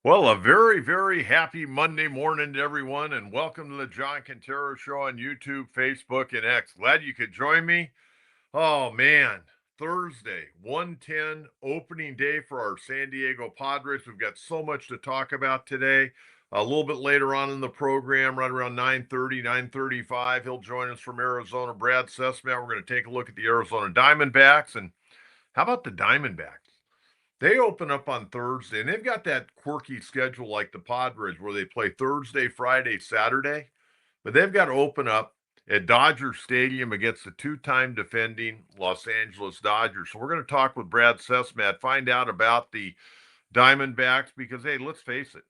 Well, a very, very happy Monday morning to everyone, and welcome to the John Quintero Show on YouTube, Facebook, and X. Glad you could join me. Oh, man. Thursday, 110, opening day for our San Diego Padres. We've got so much to talk about today. A little bit later on in the program, right around 9:30, 9:35, he'll join us from Arizona, Brad Cesmat. We're going to take a look at the Arizona Diamondbacks. And how about the Diamondbacks? They open up on Thursday, and they've got that quirky schedule like the Padres where they play Thursday, Friday, Saturday. But they've got to open up at Dodger Stadium against the two-time defending Los Angeles Dodgers. So we're going to talk with Brad Cesmat, find out about the Diamondbacks because, hey, let's face it,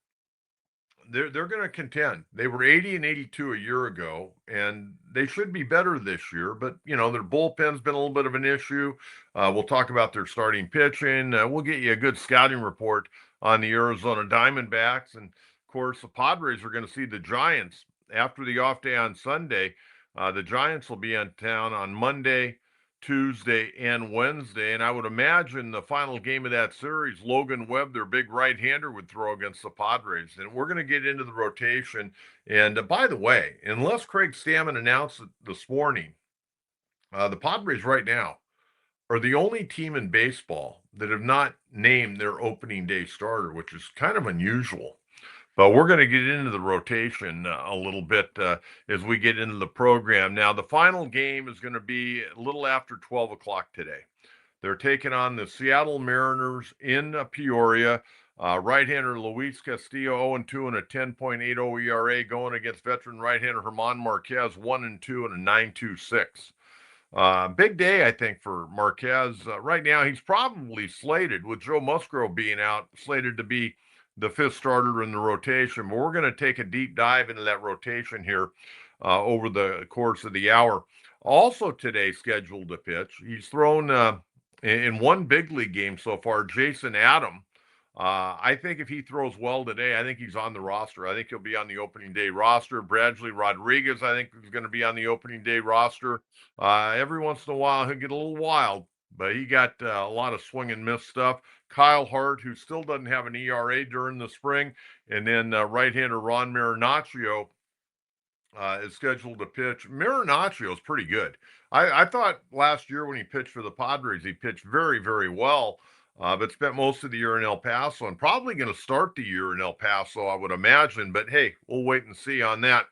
they're going to contend. They were 80 and 82 a year ago, and they should be better this year. But their bullpen's been a little bit of an issue. We'll talk about their starting pitching. We'll get you a good scouting report on the Arizona Diamondbacks, and of course, the Padres are going to see the Giants after the off day on Sunday. The Giants will be in town on Monday, Tuesday, and Wednesday. And I would imagine the final game of that series, Logan Webb, their big right-hander, would throw against the Padres. And we're going to get into the rotation. And by the way, unless Craig Stammen announced it this morning, the Padres right now are the only team in baseball that have not named their opening day starter, which is kind of unusual. But we're going to get into the rotation a little bit as we get into the program. Now, the final game is going to be a little after 12 o'clock today. They're taking on the Seattle Mariners in Peoria. Right-hander Luis Castillo 0-2 and a 10.80 ERA going against veteran right-hander German Marquez 1-2 and a 9.26. Big day, I think, for Marquez. Right now, he's probably slated, with Joe Musgrove being out, slated to be the fifth starter in the rotation. But we're going to take a deep dive into that rotation here over the course of the hour. Also today scheduled to pitch. He's thrown in one big league game so far, Jason Adam. I think if he throws well today, I think he's on the roster. I think he'll be on the opening day roster. Bradley Rodriguez, I think, is going to be on the opening day roster. Every once in a while, he'll get a little wild, but he got a lot of swing and miss stuff. Kyle Hart, who still doesn't have an ERA during the spring, and then right-hander Ron Marinaccio is scheduled to pitch. Marinaccio is pretty good. I thought last year when he pitched for the Padres, he pitched very, very well, but spent most of the year in El Paso and probably going to start the year in El Paso, I would imagine. But hey, we'll wait and see on that.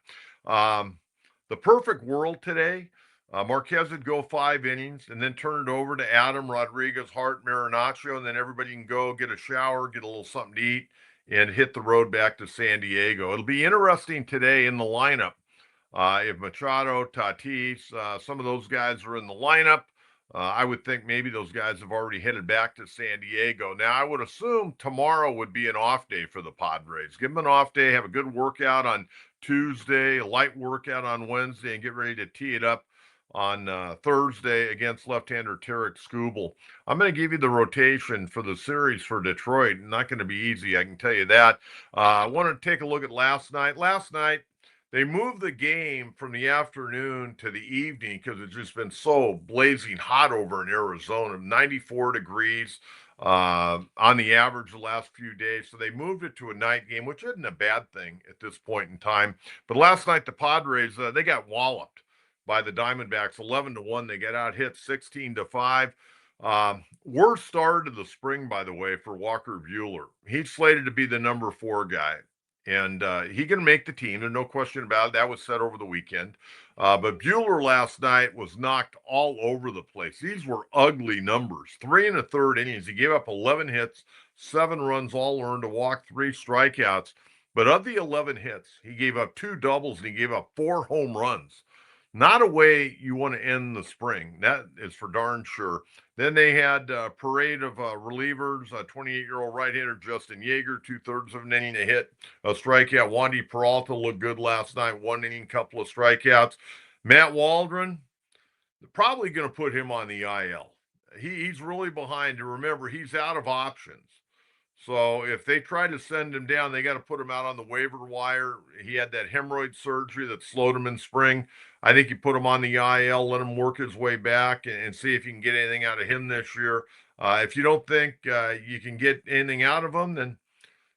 The perfect world today, Marquez would go 5 innings and then turn it over to Adam, Rodriguez, Hart, Marinaccio, and then everybody can go get a shower, get a little something to eat, and hit the road back to San Diego. It'll be interesting today in the lineup. If Machado, Tatis, some of those guys are in the lineup, I would think maybe those guys have already headed back to San Diego. Now, I would assume tomorrow would be an off day for the Padres. Give them an off day, have a good workout on Tuesday, a light workout on Wednesday, and get ready to tee it up on Thursday against left-hander Tarek Skubal. I'm going to give you the rotation for the series for Detroit. Not going to be easy, I can tell you that. I want to take a look at last night. Last night, they moved the game from the afternoon to the evening because it's just been so blazing hot over in Arizona, 94 degrees on the average the last few days. So they moved it to a night game, which isn't a bad thing at this point in time. But last night, the Padres, they got walloped by the Diamondbacks 11-1. They get out hit 16-5. Worst start of the spring, by the way, for Walker Bhueler. He's slated to be the number 4 guy. And he can make the team. There's no question about it. That was set over the weekend. But Bhueler last night was knocked all over the place. These were ugly numbers. 3 1/3 innings. He gave up 11 hits, 7 runs, all earned, a walk, 3 strikeouts. But of the 11 hits, he gave up 2 doubles and he gave up 4 home runs. Not a way you want to end the spring. That is for darn sure. Then they had a parade of relievers. 28-year-old right-hander Justin Yeager, 2/3 of an inning, a hit, a strikeout. Wandy Peralta looked good last night, 1 inning, couple of strikeouts. Matt Waldron, they're probably going to put him on the IL. He's really behind. And remember, he's out of options. So if they try to send him down, they got to put him out on the waiver wire. He had that hemorrhoid surgery that slowed him in spring. I think you put him on the IL, let him work his way back, and see if you can get anything out of him this year. If you don't think you can get anything out of him, then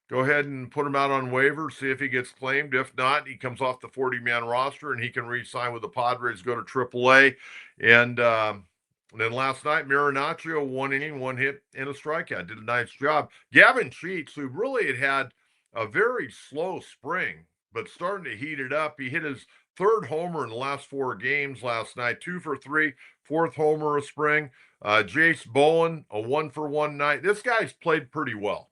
go ahead and put him out on waivers, see if he gets claimed. If not, he comes off the 40-man roster and he can re-sign with the Padres, go to AAA. And then last night, Marinaccio, 1 inning, 1 hit, and a strikeout. Did a nice job. Gavin Sheets, who really had a very slow spring, but starting to heat it up. He hit his third homer in the last 4 games last night, 2 for 3, fourth homer of spring. Jace Bowen, a 1-for-1 night. This guy's played pretty well.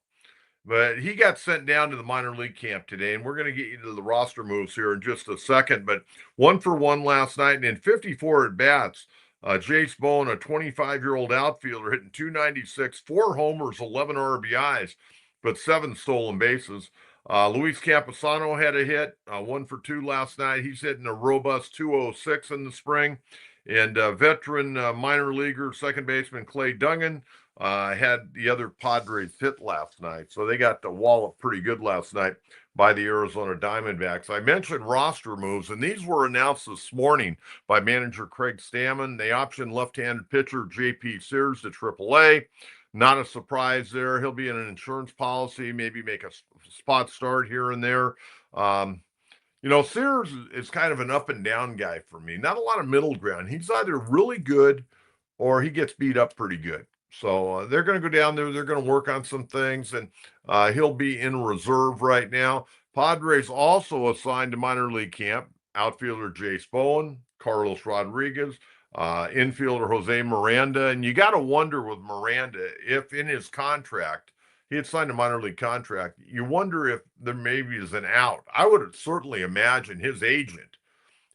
But he got sent down to the minor league camp today, and we're going to get you to the roster moves here in just a second. But 1-for-1 last night, and in 54 at bats, Jace Bowen, a 25-year-old outfielder, hitting 296, 4 homers, 11 RBIs, but 7 stolen bases. Luis Camposano had a hit, 1-for-2 last night. He's hitting a robust 206 in the spring. And veteran minor leaguer, second baseman Clay Dungan, had the other Padres hit last night. So they got the wallop pretty good last night by the Arizona Diamondbacks. I mentioned roster moves, and these were announced this morning by manager Craig Stammen. They optioned left-handed pitcher J.P. Sears to AAA. Not a surprise there. He'll be in an insurance policy, maybe make a spot start here and there. Sears is kind of an up and down guy for me. Not a lot of middle ground. He's either really good or he gets beat up pretty good. So they're going to go down there. They're going to work on some things, and he'll be in reserve right now. Padres also assigned to minor league camp outfielder Jace Bowen, Carlos Rodriguez, infielder Jose Miranda. And you got to wonder with Miranda if in his contract, he had signed a minor league contract, you wonder if there maybe is an out. I would certainly imagine his agent,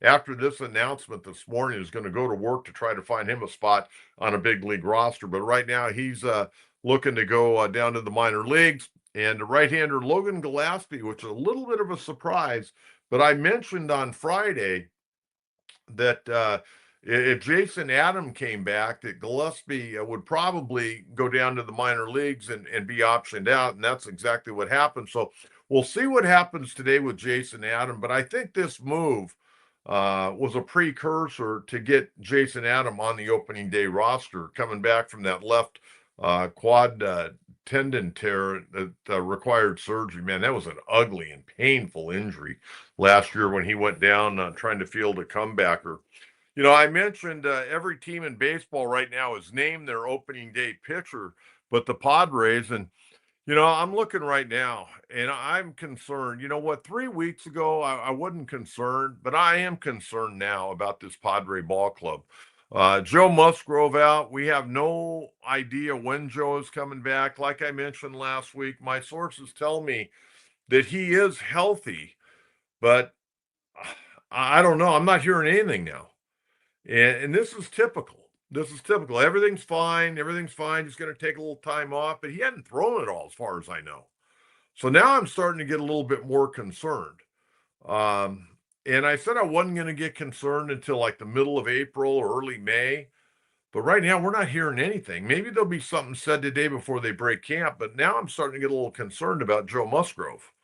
after this announcement this morning, is going to go to work to try to find him a spot on a big league roster. But right now, he's looking to go down to the minor leagues. And the right-hander Logan Gillespie, which is a little bit of a surprise, but I mentioned on Friday that if Jason Adam came back, that Gillespie would probably go down to the minor leagues and be optioned out, and that's exactly what happened. So we'll see what happens today with Jason Adam, but I think this move was a precursor to get Jason Adam on the opening day roster, coming back from that left quad tendon tear that required surgery. Man, that was an ugly and painful injury last year when he went down trying to field a comebacker. I mentioned every team in baseball right now has named their opening day pitcher, but the Padres, and I'm looking right now, and I'm concerned. You know what? 3 weeks ago, I wasn't concerned, but I am concerned now about this Padre ball club. Joe Musgrove out. We have no idea when Joe is coming back. Like I mentioned last week, my sources tell me that he is healthy, but I don't know. I'm not hearing anything now. And this is typical. This is typical. Everything's fine. Everything's fine. He's going to take a little time off, but he hadn't thrown it all as far as I know. So now I'm starting to get a little bit more concerned. And I said I wasn't going to get concerned until like the middle of April or early May. But right now, we're not hearing anything. Maybe there'll be something said today before they break camp. But now I'm starting to get a little concerned about Joe Musgrove.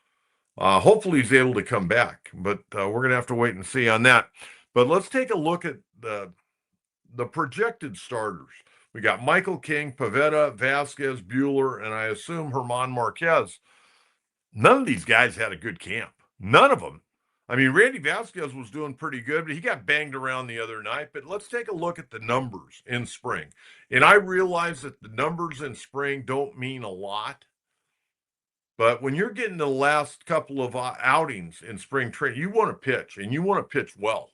Hopefully he's able to come back, but we're going to have to wait and see on that. But let's take a look at the projected starters. We got Michael King, Pivetta, Vasquez, Bhueler, and I assume German Marquez. None of these guys had a good camp. None of them. I mean, Randy Vasquez was doing pretty good, but he got banged around the other night. But let's take a look at the numbers in spring. And I realize that the numbers in spring don't mean a lot. But when you're getting the last couple of outings in spring training, you want to pitch, and you want to pitch well.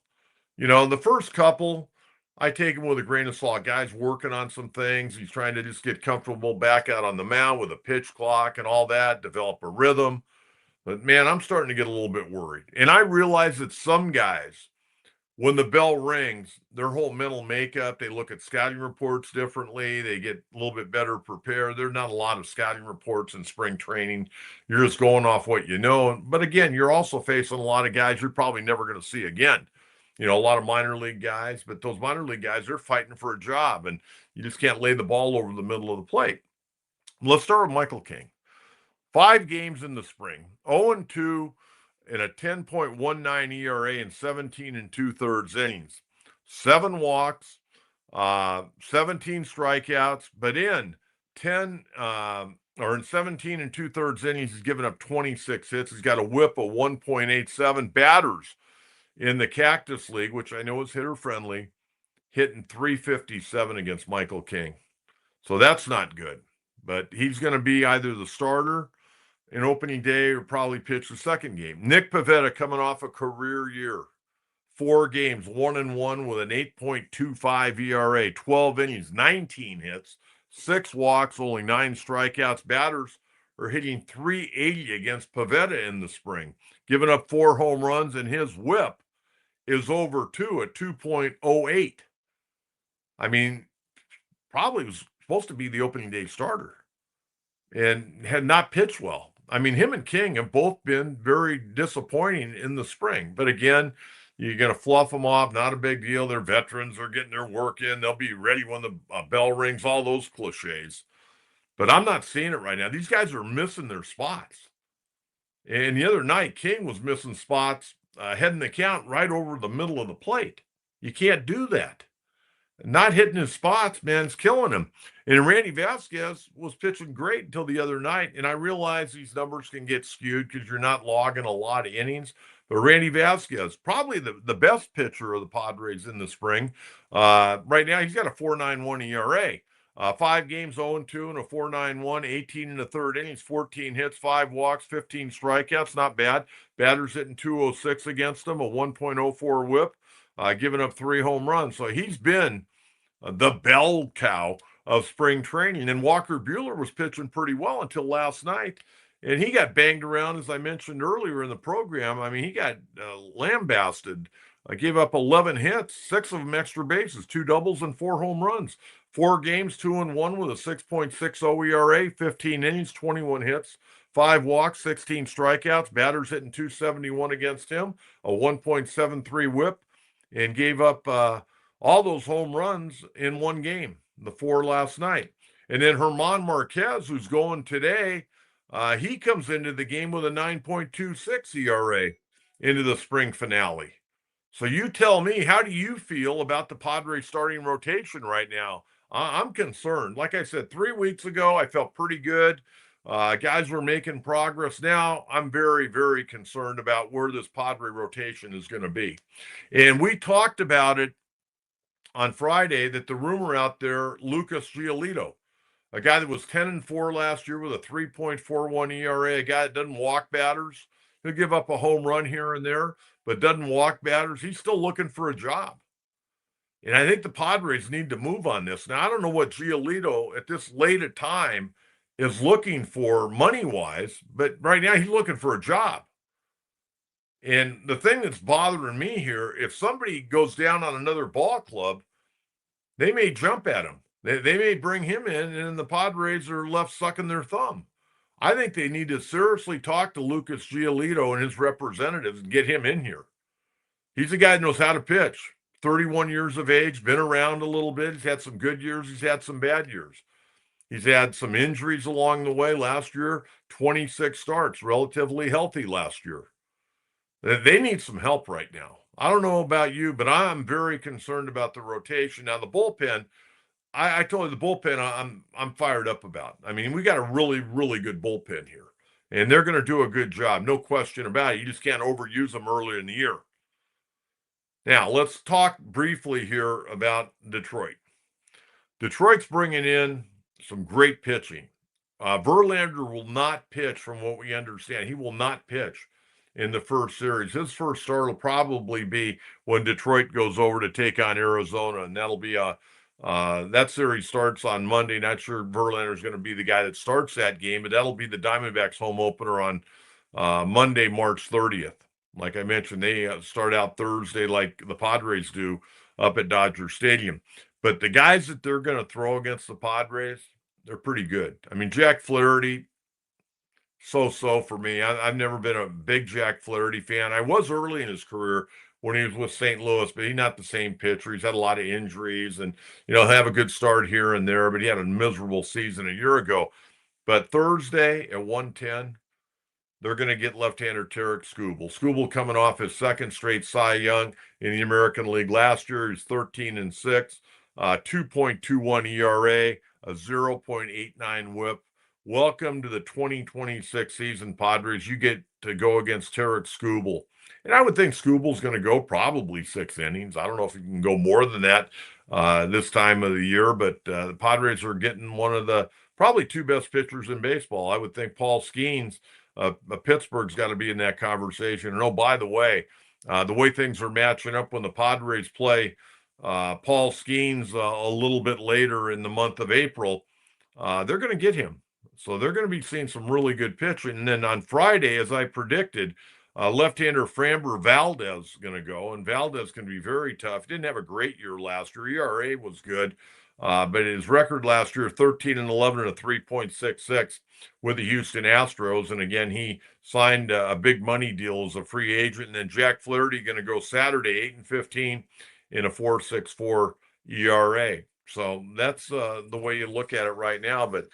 The first couple, I take him with a grain of salt. Guy's working on some things. He's trying to just get comfortable back out on the mound with a pitch clock and all that, develop a rhythm. But, man, I'm starting to get a little bit worried. And I realize that some guys, when the bell rings, their whole mental makeup, they look at scouting reports differently. They get a little bit better prepared. There's not a lot of scouting reports in spring training. You're just going off what you know. But, again, you're also facing a lot of guys you're probably never going to see again. A lot of minor league guys, but those minor league guys, they're fighting for a job, and you just can't lay the ball over the middle of the plate. Let's start with Michael King. 5 games in the spring, 0-2 in a 10.19 ERA and 17 2/3 innings. 7 walks, 17 strikeouts, but in 10 or in 17 and 2/3 innings, he's given up 26 hits. He's got a whip of 1.87. Batters in the Cactus League, which I know is hitter friendly, hitting 357 against Michael King. So that's not good. But he's going to be either the starter in opening day or probably pitch the second game. Nick Pivetta coming off a career year. 4 games, 1-1 with an 8.25 ERA, 12 innings, 19 hits, 6 walks, only 9 strikeouts. Batters are hitting 380 against Pivetta in the spring, giving up 4 home runs, and his whip is over 2 at 2.08. I mean, probably was supposed to be the opening day starter and had not pitched well. I mean, him and King have both been very disappointing in the spring. But again, you're going to fluff them off. Not a big deal. They're veterans. They're getting their work in. They'll be ready when the bell rings, all those cliches. But I'm not seeing it right now. These guys are missing their spots. And the other night, King was missing spots, heading the count right over the middle of the plate. You can't do that. Not hitting his spots, man, is killing him. And Randy Vasquez was pitching great until the other night. And I realize these numbers can get skewed because you're not logging a lot of innings. But Randy Vasquez, probably the best pitcher of the Padres in the spring. Right now, he's got a 4.91 ERA. 5 games, 0-2, and a 4.91, 18 and a third innings, 14 hits, 5 walks, 15 strikeouts. Not bad. Batters hitting 206 against him, a 1.04 whip, giving up 3 home runs. So he's been the bell cow of spring training. And Walker Bhueler was pitching pretty well until last night. And he got banged around, as I mentioned earlier in the program. I mean, he got lambasted. Gave up 11 hits, 6 of them extra bases, 2 doubles and 4 home runs. 4 games, 2-1 with a 6.60 ERA, 15 innings, 21 hits, 5 walks, 16 strikeouts. Batters hitting 271 against him, a 1.73 whip, and gave up all those home runs in one game, the 4 last night. And then German Marquez, who's going today, he comes into the game with a 9.26 ERA into the spring finale. So you tell me, how do you feel about the Padres starting rotation right now? I'm concerned. Like I said, 3 weeks ago, I felt pretty good. Guys were making progress. Now I'm very, very concerned about where this Padre rotation is going to be. And we talked about it on Friday, that the rumor out there, Lucas Giolito, a guy that was 10-4 last year with a 3.41 ERA, a guy that doesn't walk batters. He'll give up a home run here and there, but doesn't walk batters. He's still looking for a job. And I think the Padres need to move on this. Now, I don't know what Giolito at this late a time is looking for money-wise, but right now he's looking for a job. And the thing that's bothering me here, if somebody goes down on another ball club, they may jump at him. They may bring him in, and the Padres are left sucking their thumb. I think they need to seriously talk to Lucas Giolito and his representatives and get him in here. He's a guy that knows how to pitch. 31 years of age, been around a little bit. He's had some good years. He's had some bad years. He's had some injuries along the way. Last year, 26 starts, relatively healthy last year. They need some help right now. I don't know about you, but I'm very concerned about the rotation. Now, the bullpen, I told you the bullpen I'm fired up about. I mean, we got a really, really good bullpen here. And they're going to do a good job, no question about it. You just can't overuse them early in the year. Now, let's talk briefly here about Detroit. Detroit's bringing in some great pitching. Verlander will not pitch, from what we understand. He will not pitch in the first series. His first start will probably be when Detroit goes over to take on Arizona, and that'll be that series starts on Monday. Not sure Verlander is going to be the guy that starts that game, but that'll be the Diamondbacks home opener on Monday, March 30th. Like I mentioned, they start out Thursday like the Padres do up at Dodger Stadium. But the guys that they're going to throw against the Padres, they're pretty good. I mean, Jack Flaherty, so-so for me. I've never been a big Jack Flaherty fan. I was early in his career when he was with St. Louis, but he's not the same pitcher. He's had a lot of injuries and, have a good start here and there, but he had a miserable season a year ago. But Thursday at 1:10, they're going to get left-hander Tarek Skubal. Skubal coming off his second straight Cy Young in the American League last year. He's 13-6, 2.21 ERA, a 0.89 whip, welcome to the 2026 season, Padres. You get to go against Tarek Skubal. And I would think Skubal's going to go probably 6 innings. I don't know if he can go more than that this time of the year, but the Padres are getting one of the probably two best pitchers in baseball. I would think Paul Skeens, Pittsburgh's got to be in that conversation. And oh, by the way things are matching up when the Padres play Paul Skeens a little bit later in the month of April, they're going to get him. So they're going to be seeing some really good pitching. And then on Friday, as I predicted, left-hander Framber Valdez is going to go, and Valdez can be very tough. Didn't have a great year last year. ERA was good, but his record last year 13-11 and a 3.66 with the Houston Astros. And again, he signed a big money deal as a free agent. And then Jack Flaherty going to go Saturday 8-15 in a 4.64 ERA. So that's the way you look at it right now. But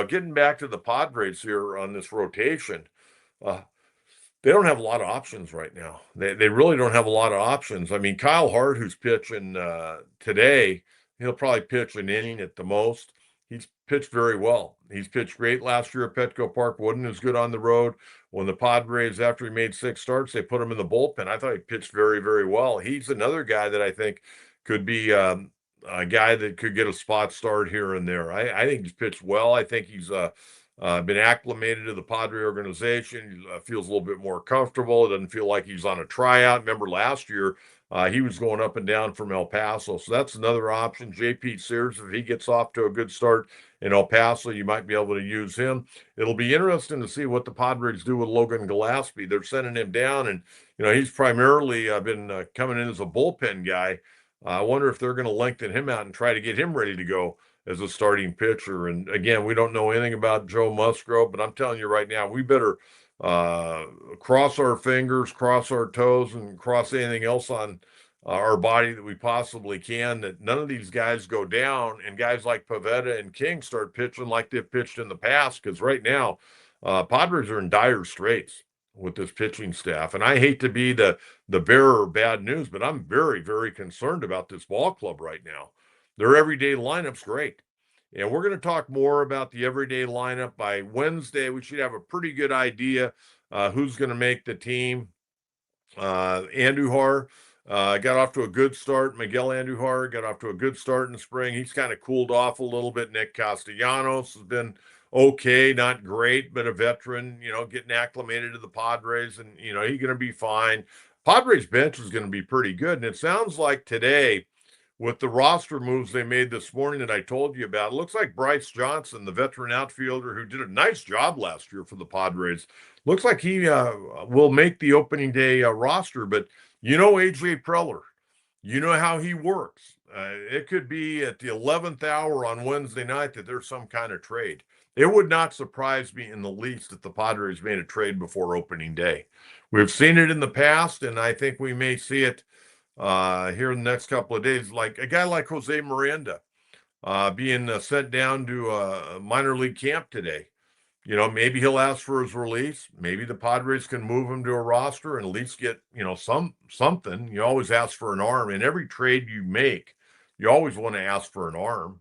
getting back to the Padres here on this rotation, they don't have a lot of options right now. They really don't have a lot of options. I mean, Kyle Hart, who's pitching today, he'll probably pitch an inning at the most. He's pitched very well. He's pitched great last year at Petco Park. Wasn't as good on the road. When the Padres, after he made 6 starts, they put him in the bullpen. I thought he pitched very, very well. He's another guy that I think could be a guy that could get a spot start here and there. I think he's pitched well. I think he's been acclimated to the Padre organization. He feels a little bit more comfortable. It doesn't feel like he's on a tryout. Remember last year, he was going up and down from El Paso. So that's another option. J.P. Sears, if he gets off to a good start in El Paso, you might be able to use him. It'll be interesting to see what the Padres do with Logan Gillespie. They're sending him down, and he's primarily been coming in as a bullpen guy. I wonder if they're going to lengthen him out and try to get him ready to go as a starting pitcher. And again, we don't know anything about Joe Musgrove, but I'm telling you right now, we better cross our fingers, cross our toes, and cross anything else on our body that we possibly can, that none of these guys go down and guys like Pivetta and King start pitching like they've pitched in the past. Because right now, Padres are in dire straits with this pitching staff. And I hate to be the bearer of bad news, but I'm very, very concerned about this ball club right now. Their everyday lineup's great. And we're going to talk more about the everyday lineup by Wednesday. We should have a pretty good idea who's going to make the team. Andujar got off to a good start. Miguel Andujar got off to a good start in the spring. He's kind of cooled off a little bit. Nick Castellanos has been okay, not great, but a veteran, getting acclimated to the Padres, and, he's going to be fine. Padres bench is going to be pretty good. And it sounds like today, with the roster moves they made this morning that I told you about, it looks like Bryce Johnson, the veteran outfielder who did a nice job last year for the Padres, looks like he will make the opening day roster. But A.J. Preller, you know how he works. It could be at the 11th hour on Wednesday night that there's some kind of trade. It would not surprise me in the least if the Padres made a trade before opening day. We've seen it in the past, and I think we may see it here in the next couple of days. Like a guy like Jose Miranda being sent down to a minor league camp today. Maybe he'll ask for his release. Maybe the Padres can move him to a roster and at least get, something. You always ask for an arm. In every trade you make, you always want to ask for an arm.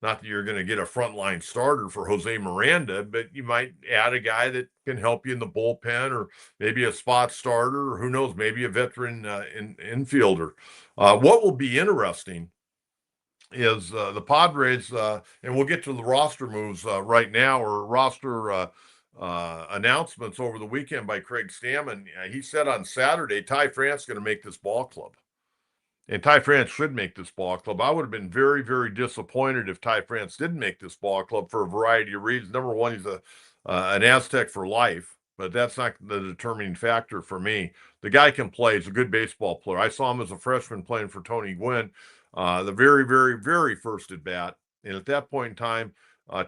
Not that you're going to get a frontline starter for Jose Miranda, but you might add a guy that can help you in the bullpen, or maybe a spot starter, or who knows, maybe a veteran infielder. What will be interesting is the Padres, and we'll get to the roster moves right now, or roster announcements over the weekend by Craig Stammen. He said on Saturday, Ty France is going to make this ball club. And Ty France should make this ball club. I would have been very, very disappointed if Ty France didn't make this ball club for a variety of reasons. Number one, he's an Aztec for life, but that's not the determining factor for me. The guy can play. He's a good baseball player. I saw him as a freshman playing for Tony Gwynn, the very, very, very first at bat. And at that point in time,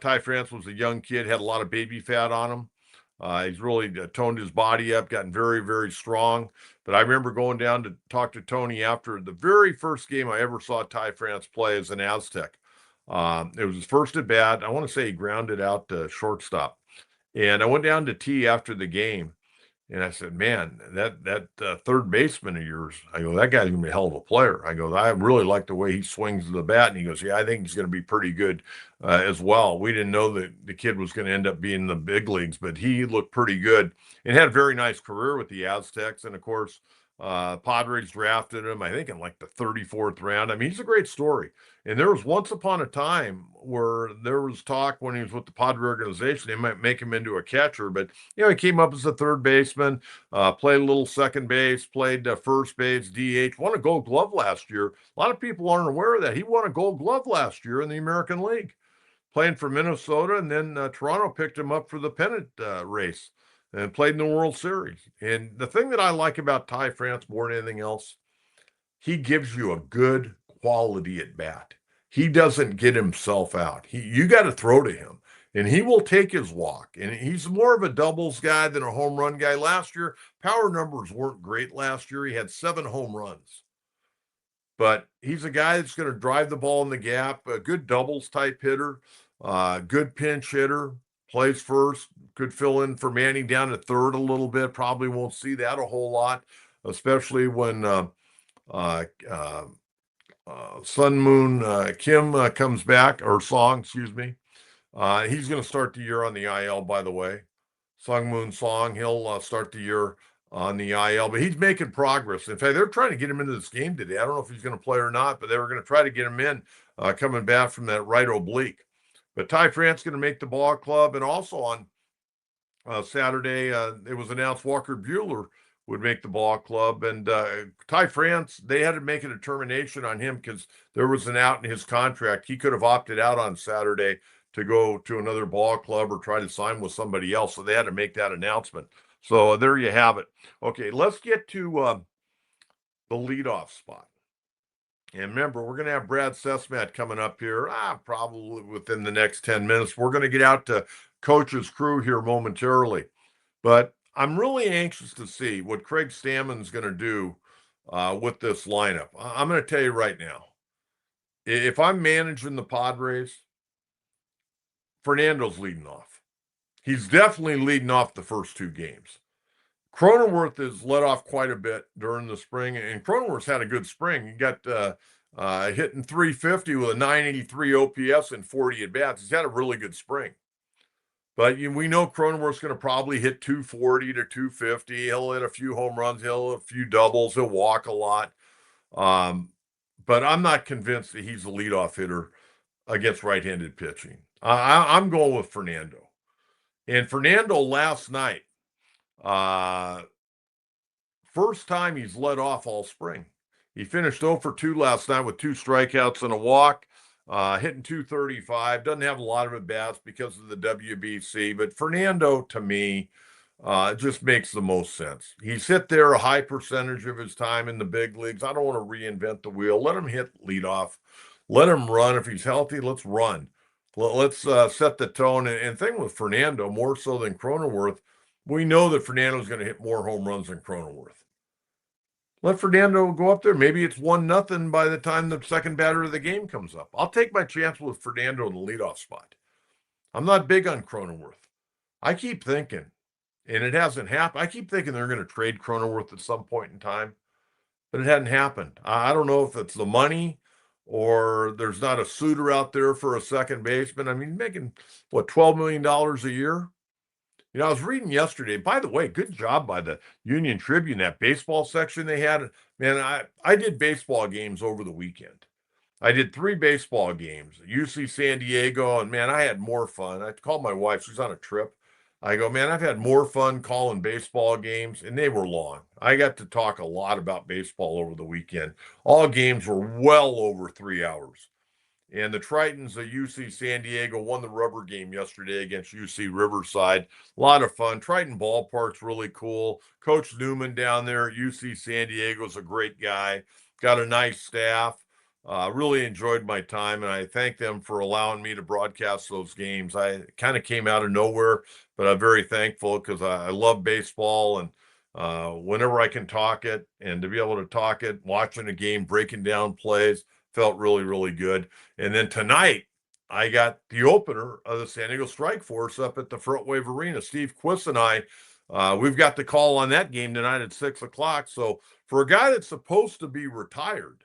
Ty France was a young kid, had a lot of baby fat on him. He's really toned his body up, gotten very, very strong. But I remember going down to talk to Tony after the very first game I ever saw Ty France play as an Aztec. It was his first at bat. I want to say he grounded out to shortstop. And I went down to T after the game. And I said, man, that third baseman of yours, I go, that guy's gonna be a hell of a player. I go, I really like the way he swings the bat. And he goes, yeah, I think he's gonna be pretty good as well. We didn't know that the kid was gonna end up being in the big leagues, but he looked pretty good and had a very nice career with the Aztecs. And of course, Padres drafted him, I think, in like the 34th round. I mean, he's a great story. And there was once upon a time where there was talk when he was with the Padre organization, they might make him into a catcher, but he came up as a third baseman, played a little second base, played first base, DH, won a Gold Glove last year. A lot of people aren't aware of that. He won a Gold Glove last year in the American League, playing for Minnesota, and then Toronto picked him up for the pennant race and played in the World Series. And the thing that I like about Ty France more than anything else, he gives you a good quality at bat. He doesn't get himself out. You got to throw to him, and he will take his walk. And he's more of a doubles guy than a home run guy. Last year, power numbers weren't great last year. He had 7 home runs. But he's a guy that's going to drive the ball in the gap, a good doubles type hitter, good pinch hitter, plays first, could fill in for Manning down at third a little bit. Probably won't see that a whole lot, especially when uh, uh, Sun Moon Kim comes back, or Song, excuse me. He's going to start the year on the IL, by the way. Sung Moon Song, he'll start the year on the IL, but he's making progress. In fact, they're trying to get him into this game today. I don't know if he's going to play or not, but they were going to try to get him in coming back from that right oblique. But Ty France going to make the ball club, and also on Saturday, it was announced Walker Bhueler would make the ball club. And Ty France, they had to make a determination on him because there was an out in his contract. He could have opted out on Saturday to go to another ball club or try to sign with somebody else. So they had to make that announcement. So there you have it. Okay, let's get to the leadoff spot. And remember, we're going to have Brad Cesmat coming up here, probably within the next 10 minutes. We're going to get out to Coach's crew here momentarily. But I'm really anxious to see what Craig Stammen's going to do with this lineup. I'm going to tell you right now, if I'm managing the Padres, Fernando's leading off. He's definitely leading off the first 2 games. Cronenworth has let off quite a bit during the spring, and Cronenworth's had a good spring. He got hitting 350 with a 983 OPS and 40 at bats. He's had a really good spring. But we know Cronenworth's going to probably hit 240 to 250. He'll hit a few home runs. He'll hit a few doubles. He'll walk a lot. But I'm not convinced that he's a leadoff hitter against right-handed pitching. I'm going with Fernando. And Fernando last night, first time he's led off all spring. He finished 0 for 2 last night with 2 strikeouts and a walk, hitting 235. Doesn't have a lot of at-bats because of the WBC, but Fernando, to me, just makes the most sense. He's hit there a high percentage of his time in the big leagues. I don't want to reinvent the wheel. Let him hit leadoff. Let him run. If he's healthy, let's run. Let's set the tone. And thing with Fernando, more so than Cronenworth, we know that Fernando's going to hit more home runs than Cronenworth. Let Fernando go up there. Maybe it's 1-0 by the time the second batter of the game comes up. I'll take my chance with Fernando in the leadoff spot. I'm not big on Cronenworth. I keep thinking, and it hasn't happened, I keep thinking they're going to trade Cronenworth at some point in time, but it hadn't happened. I don't know if it's the money or there's not a suitor out there for a second baseman. I mean, making, $12 million a year? I was reading yesterday, by the way, good job by the Union Tribune, that baseball section they had. Man, I did baseball games over the weekend. I did 3 baseball games, UC San Diego, and man, I had more fun. I called my wife, she's on a trip. I go, man, I've had more fun calling baseball games, and they were long. I got to talk a lot about baseball over the weekend. All games were well over 3 hours. And the Tritons of UC San Diego won the rubber game yesterday against UC Riverside. A lot of fun. Triton Ballpark's really cool. Coach Newman down there at UC San Diego is a great guy. Got a nice staff. Really enjoyed my time, and I thank them for allowing me to broadcast those games. I kind of came out of nowhere, but I'm very thankful because I love baseball, and whenever I can talk it, and to be able to talk it, watching a game, breaking down plays, felt really, really good. And then tonight, I got the opener of the San Diego Strike Force up at the Front Wave Arena. Steve Quiss and I We've got the call on that game tonight at 6 o'clock. So for a guy that's supposed to be retired,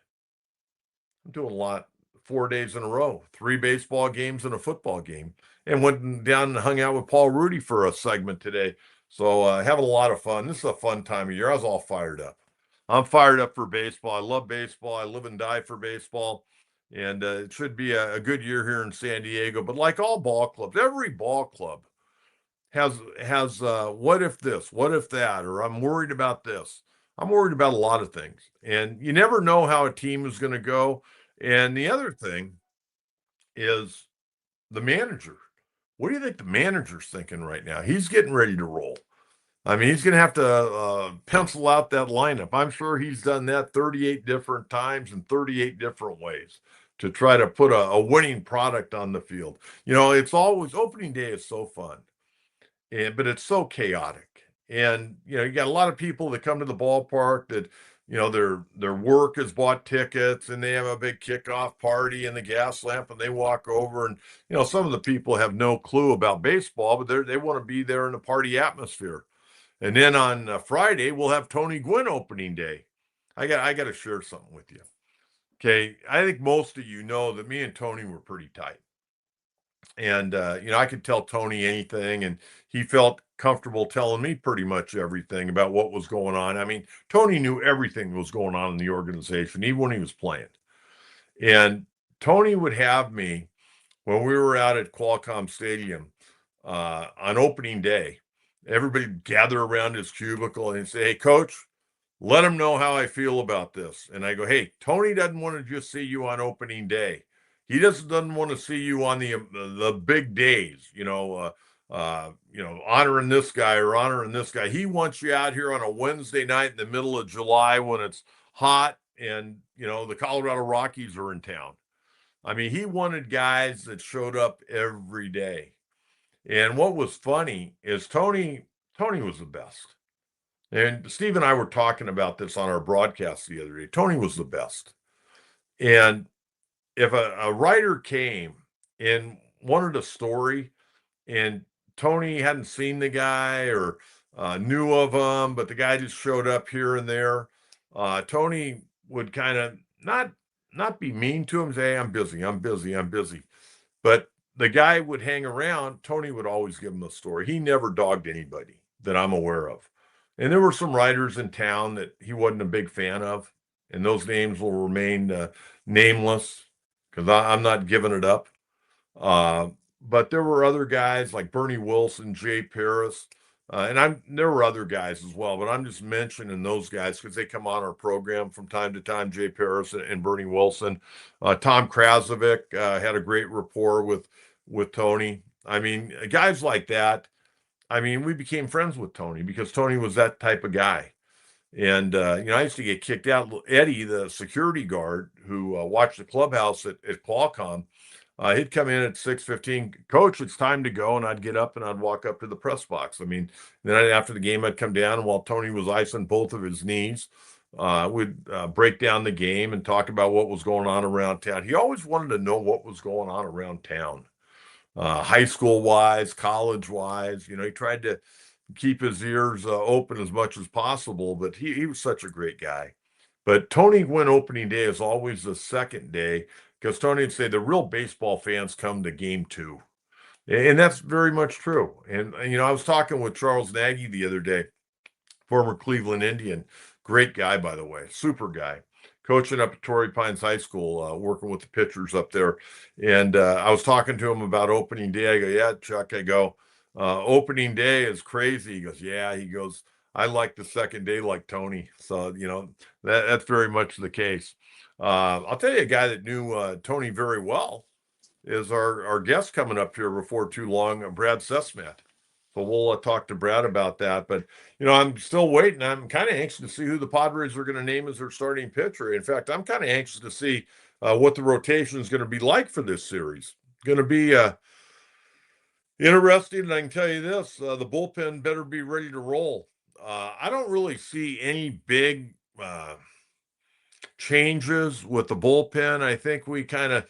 I'm doing a lot. 4 days in a row, 3 baseball games and a football game, and went down and hung out with Paul Rudy for a segment today. So having a lot of fun. This is a fun time of year. I was all fired up. I'm fired up for baseball. I love baseball. I live and die for baseball. And it should be a good year here in San Diego. But like all ball clubs, every ball club has what if this, what if that, or I'm worried about this. I'm worried about a lot of things, and you never know how a team is going to go. And the other thing is the manager. What do you think the manager's thinking right now? He's getting ready to roll. I mean, he's going to have to pencil out that lineup. I'm sure he's done that 38 different times in 38 different ways to try to put a winning product on the field. It's always opening day is so fun, but it's so chaotic. And you got a lot of people that come to the ballpark that their work has bought tickets and they have a big kickoff party in the gas lamp and they walk over and some of the people have no clue about baseball, but they want to be there in the party atmosphere. And then on Friday we'll have Tony Gwynn opening day. I got to share something with you. Okay, I think most of you know that me and Tony were pretty tight. And I could tell Tony anything, and he felt comfortable telling me pretty much everything about what was going on. I mean, Tony knew everything that was going on in the organization, even when he was playing. And Tony would have me when we were out at Qualcomm Stadium on opening day. Everybody gather around his cubicle and say, "Hey, Coach, let him know how I feel about this." And I go, "Hey, Tony doesn't want to just see you on opening day. He doesn't want to see you on the big days, honoring this guy or honoring this guy. He wants you out here on a Wednesday night in the middle of July when it's hot and the Colorado Rockies are in town." I mean, he wanted guys that showed up every day. And what was funny is Tony was the best. And Steve and I were talking about this on our broadcast the other day. Tony was the best. And if a writer came and wanted a story and Tony hadn't seen the guy or knew of him, but the guy just showed up here and there, Tony would kind of not be mean to him, say, "Hey, I'm busy, I'm busy, I'm busy." But the guy would hang around. Tony would always give him a story. He never dogged anybody that I'm aware of. And there were some writers in town that he wasn't a big fan of, and those names will remain nameless because I'm not giving it up. Uh, but there were other guys like Bernie Wilson, Jay Paris, and there were other guys as well. But I'm just mentioning those guys because they come on our program from time to time. Jay Paris and Bernie Wilson, Tom Krasovic had a great rapport with Tony. I mean, guys like that. I mean, we became friends with Tony because Tony was that type of guy. And, I used to get kicked out. Eddie, the security guard who watched the clubhouse at Qualcomm, he'd come in at 6:15. "Coach, it's time to go." And I'd get up and I'd walk up to the press box. I mean, then after the game, I'd come down. And while Tony was icing both of his knees, we'd break down the game and talk about what was going on around town. He always wanted to know what was going on around town, high school wise, college wise. He tried to keep his ears open as much as possible, but he was such a great guy. But Tony Gwynn opening day is always the second day because Tony would say the real baseball fans come to game two. And that's very much true. And, I was talking with Charles Nagy the other day, former Cleveland Indian, great guy, by the way, super guy, coaching up at Torrey Pines High School, working with the pitchers up there. And I was talking to him about opening day. I go, "Yeah, Chuck," I go, "Opening day is crazy." He goes, "Yeah." He goes, "I like the second day like Tony." So, that's very much the case. I'll tell you a guy that knew Tony very well is our guest coming up here before too long, Brad Cesmat. So we'll talk to Brad about that. But, I'm still waiting. I'm kind of anxious to see who the Padres are going to name as their starting pitcher. In fact, I'm kind of anxious to see what the rotation is going to be like for this series. Going to be interesting. And I can tell you this, the bullpen better be ready to roll. I don't really see any big changes with the bullpen. I think we kind of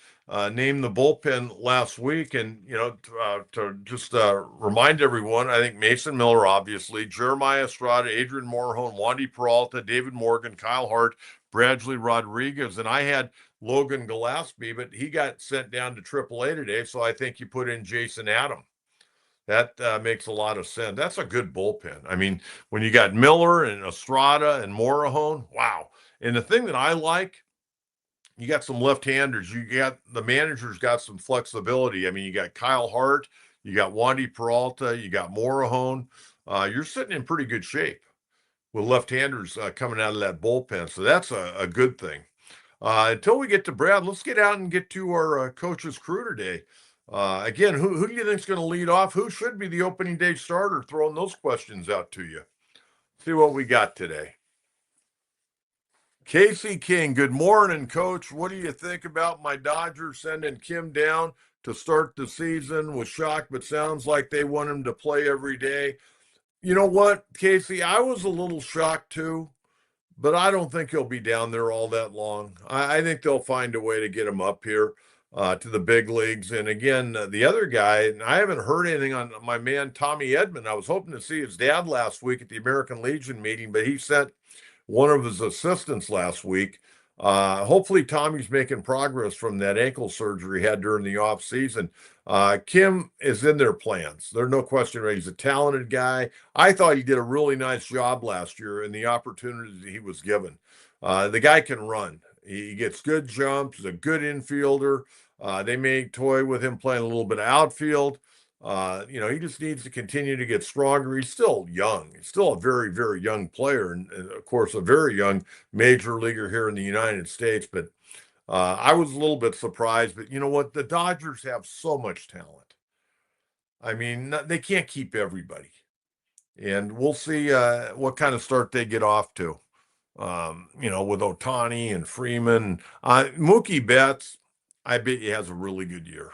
named the bullpen last week. And, to just remind everyone, I think Mason Miller, obviously, Jeremiah Estrada, Adrian Morejon, Wandy Peralta, David Morgan, Kyle Hart, Bradley Rodriguez, and I had Logan Gillespie, but he got sent down to AAA today, so I think you put in Jason Adam. That makes a lot of sense. That's a good bullpen. I mean, when you got Miller and Estrada and Morejon, wow. And the thing that I like, you got some left-handers. You got the manager's got some flexibility. I mean, you got Kyle Hart, you got Wandy Peralta, you got Morejon. You're sitting in pretty good shape with left-handers coming out of that bullpen. So that's a good thing. Until we get to Brad, let's get out and get to our coach's crew today. Again, who do you think is going to lead off? Who should be the opening day starter? Throwing those questions out to you. See what we got today. Casey King, good morning, Coach. What do you think about my Dodgers sending Kim down to start the season? Was shocked, but sounds like they want him to play every day. You know what, Casey? I was a little shocked too, but I don't think he'll be down there all that long. I think they'll find a way to get him up here to the big leagues. And again, the other guy, and I haven't heard anything on my man Tommy Edman. I was hoping to see his dad last week at the American Legion meeting, but he sent one of his assistants last week. Hopefully Tommy's making progress from that ankle surgery he had during the off season. Kim is in their plans. There's no question. He's a talented guy. I thought he did a really nice job last year in the opportunities he was given. The guy can run. He gets good jumps. He's a good infielder. They may toy with him playing a little bit of outfield. He just needs to continue to get stronger. He's still young. He's still a very, very young player, and of course, a very young major leaguer here in the United States. But I was a little bit surprised. But you know what? The Dodgers have so much talent. I mean, they can't keep everybody, and we'll see what kind of start they get off to. With Ohtani and Freeman, Mookie Betts, I bet he has a really good year.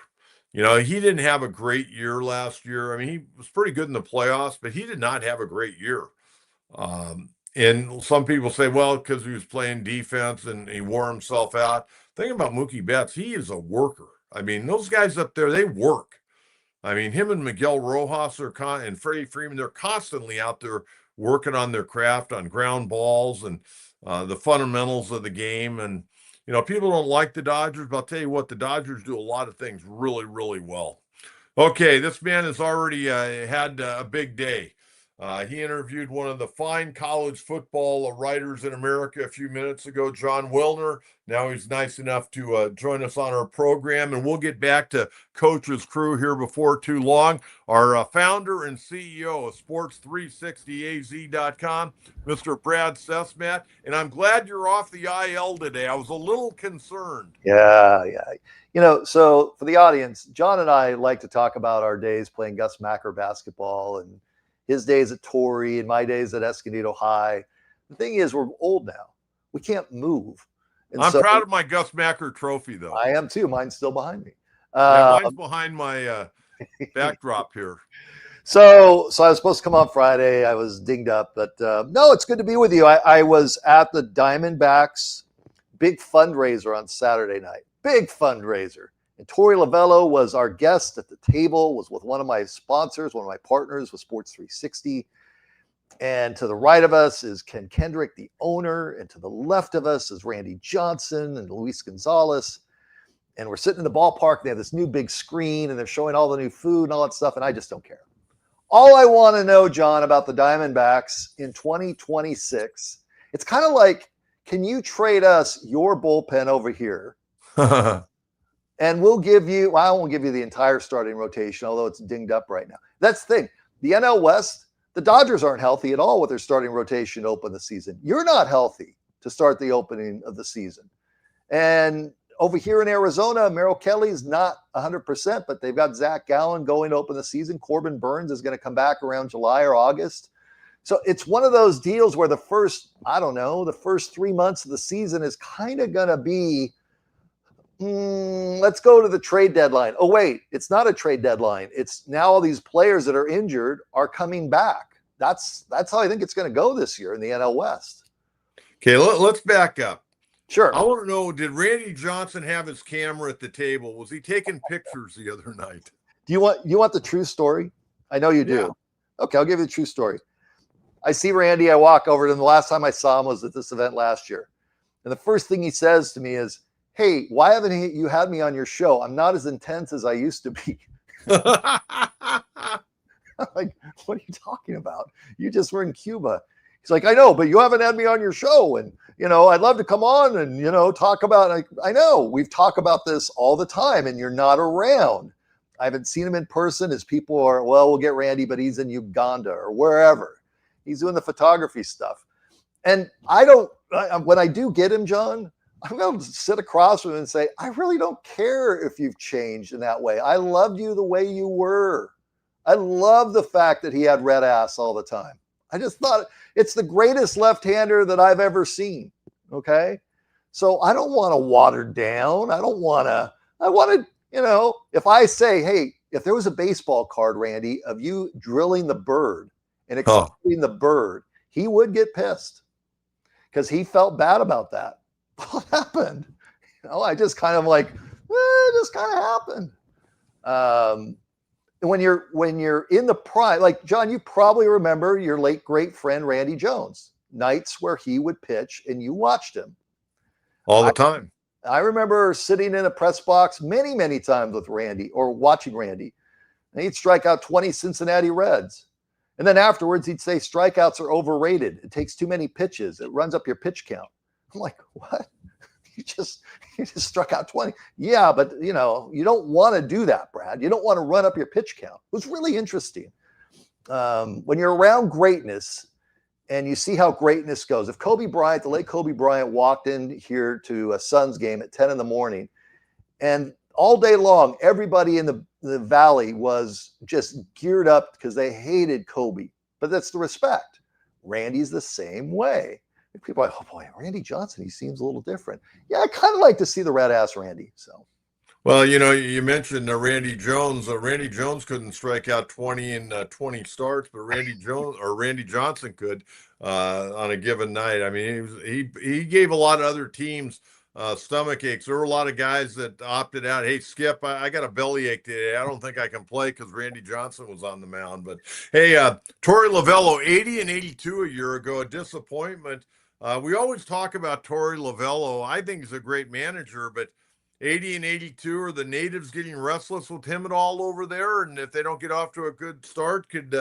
He didn't have a great year last year. I mean, he was pretty good in the playoffs, but he did not have a great year. And some people say, well, because he was playing defense and he wore himself out. Thing about Mookie Betts, he is a worker. I mean, those guys up there, they work. I mean, him and Miguel Rojas and Freddie Freeman, they're constantly out there working on their craft on ground balls and the fundamentals of the game. And people don't like the Dodgers, but I'll tell you what, the Dodgers do a lot of things really, really well. Okay, this man has already had a big day. He interviewed one of the fine college football writers in America a few minutes ago, John Wilner. Now he's nice enough to join us on our program, and we'll get back to Coach's Crew here before too long. Our founder and CEO of Sports360AZ.com, Mr. Brad Cesmat, and I'm glad you're off the IL today. I was a little concerned. Yeah. So for the audience, John and I like to talk about our days playing Gus Macker basketball and his days at Torrey and my days at Escondido High. The thing is, we're old now. We can't move. And I'm proud of my Gus Macker trophy, though. I am too. Mine's still behind me. Mine's behind my backdrop here. So I was supposed to come on Friday. I was dinged up, but no, it's good to be with you. I was at the Diamondbacks big fundraiser on Saturday night. Big fundraiser. And Tori Lavello was our guest at the table, was with one of my sponsors, one of my partners with Sports 360. And to the right of us is Ken Kendrick, the owner. And to the left of us is Randy Johnson and Luis Gonzalez. And we're sitting in the ballpark. They have this new big screen and they're showing all the new food and all that stuff. And I just don't care. All I want to know, John, about the Diamondbacks in 2026, it's kind of like, can you trade us your bullpen over here? And we'll give you, well, I won't give you the entire starting rotation, although it's dinged up right now. That's the thing. The NL West, the Dodgers aren't healthy at all with their starting rotation to open the season. You're not healthy to start the opening of the season. And over here in Arizona, Merrill Kelly's not 100%, but they've got Zach Gallen going to open the season. Corbin Burns is going to come back around July or August. So it's one of those deals where the first 3 months of the season is kind of going to be, let's go to the trade deadline. Oh, wait, it's not a trade deadline. It's now all these players that are injured are coming back. That's how I think it's going to go this year in the NL West. Okay, let's back up. Sure. I want to know, did Randy Johnson have his camera at the table? Was he taking pictures the other night? Do you want the true story? I know you Yeah. do. Okay, I'll give you the true story. I see Randy. I walk over to him. The last time I saw him was at this event last year. And the first thing he says to me is, "Hey, why haven't you had me on your show? I'm not as intense as I used to be." Like, what are you talking about? You just were in Cuba. He's like, "I know, but you haven't had me on your show. And, I'd love to come on and, talk about it." I know we've talked about this all the time and you're not around. I haven't seen him in person. His people are, well, we'll get Randy, but he's in Uganda or wherever. He's doing the photography stuff. And when I do get him, John, I'm going to sit across from him and say, I really don't care if you've changed in that way. I loved you the way you were. I love the fact that he had red ass all the time. I just thought it's the greatest left-hander that I've ever seen. Okay. So I don't want to water down. I want to, if I say, hey, if there was a baseball card, Randy, of you drilling the bird and exploding the bird, he would get pissed because he felt bad about that. What happened? I just kind of like, it just kind of happened. When you're in the prime, like John, you probably remember your late great friend Randy Jones, nights where he would pitch and you watched him all the time. I remember sitting in a press box many, many times with Randy or watching Randy, and he'd strike out 20 Cincinnati Reds. And then afterwards he'd say strikeouts are overrated. It takes too many pitches. It runs up your pitch count. I'm like, what? You just struck out 20. Yeah, but you don't want to do that, Brad. You don't want to run up your pitch count. It was really interesting. When you're around greatness and you see how greatness goes. If Kobe Bryant, the late Kobe Bryant, walked in here to a Suns game at 10 in the morning, and all day long, everybody in the valley was just geared up because they hated Kobe. But that's the respect. Randy's the same way. People are like, oh boy, Randy Johnson, he seems a little different. Yeah, I kind of like to see the red ass Randy. So, well, you mentioned Randy Jones. Randy Jones couldn't strike out 20 in 20 starts, but Randy Johnson could on a given night. I mean, he gave a lot of other teams stomach aches. There were a lot of guys that opted out. Hey, Skip, I got a bellyache today. I don't think I can play because Randy Johnson was on the mound. But hey, Torey Lovullo, 80 and 82 a year ago, a disappointment. We always talk about Torey Lovullo. I think he's a great manager, but 80 and 82, are the natives getting restless with him at all over there? And if they don't get off to a good start, could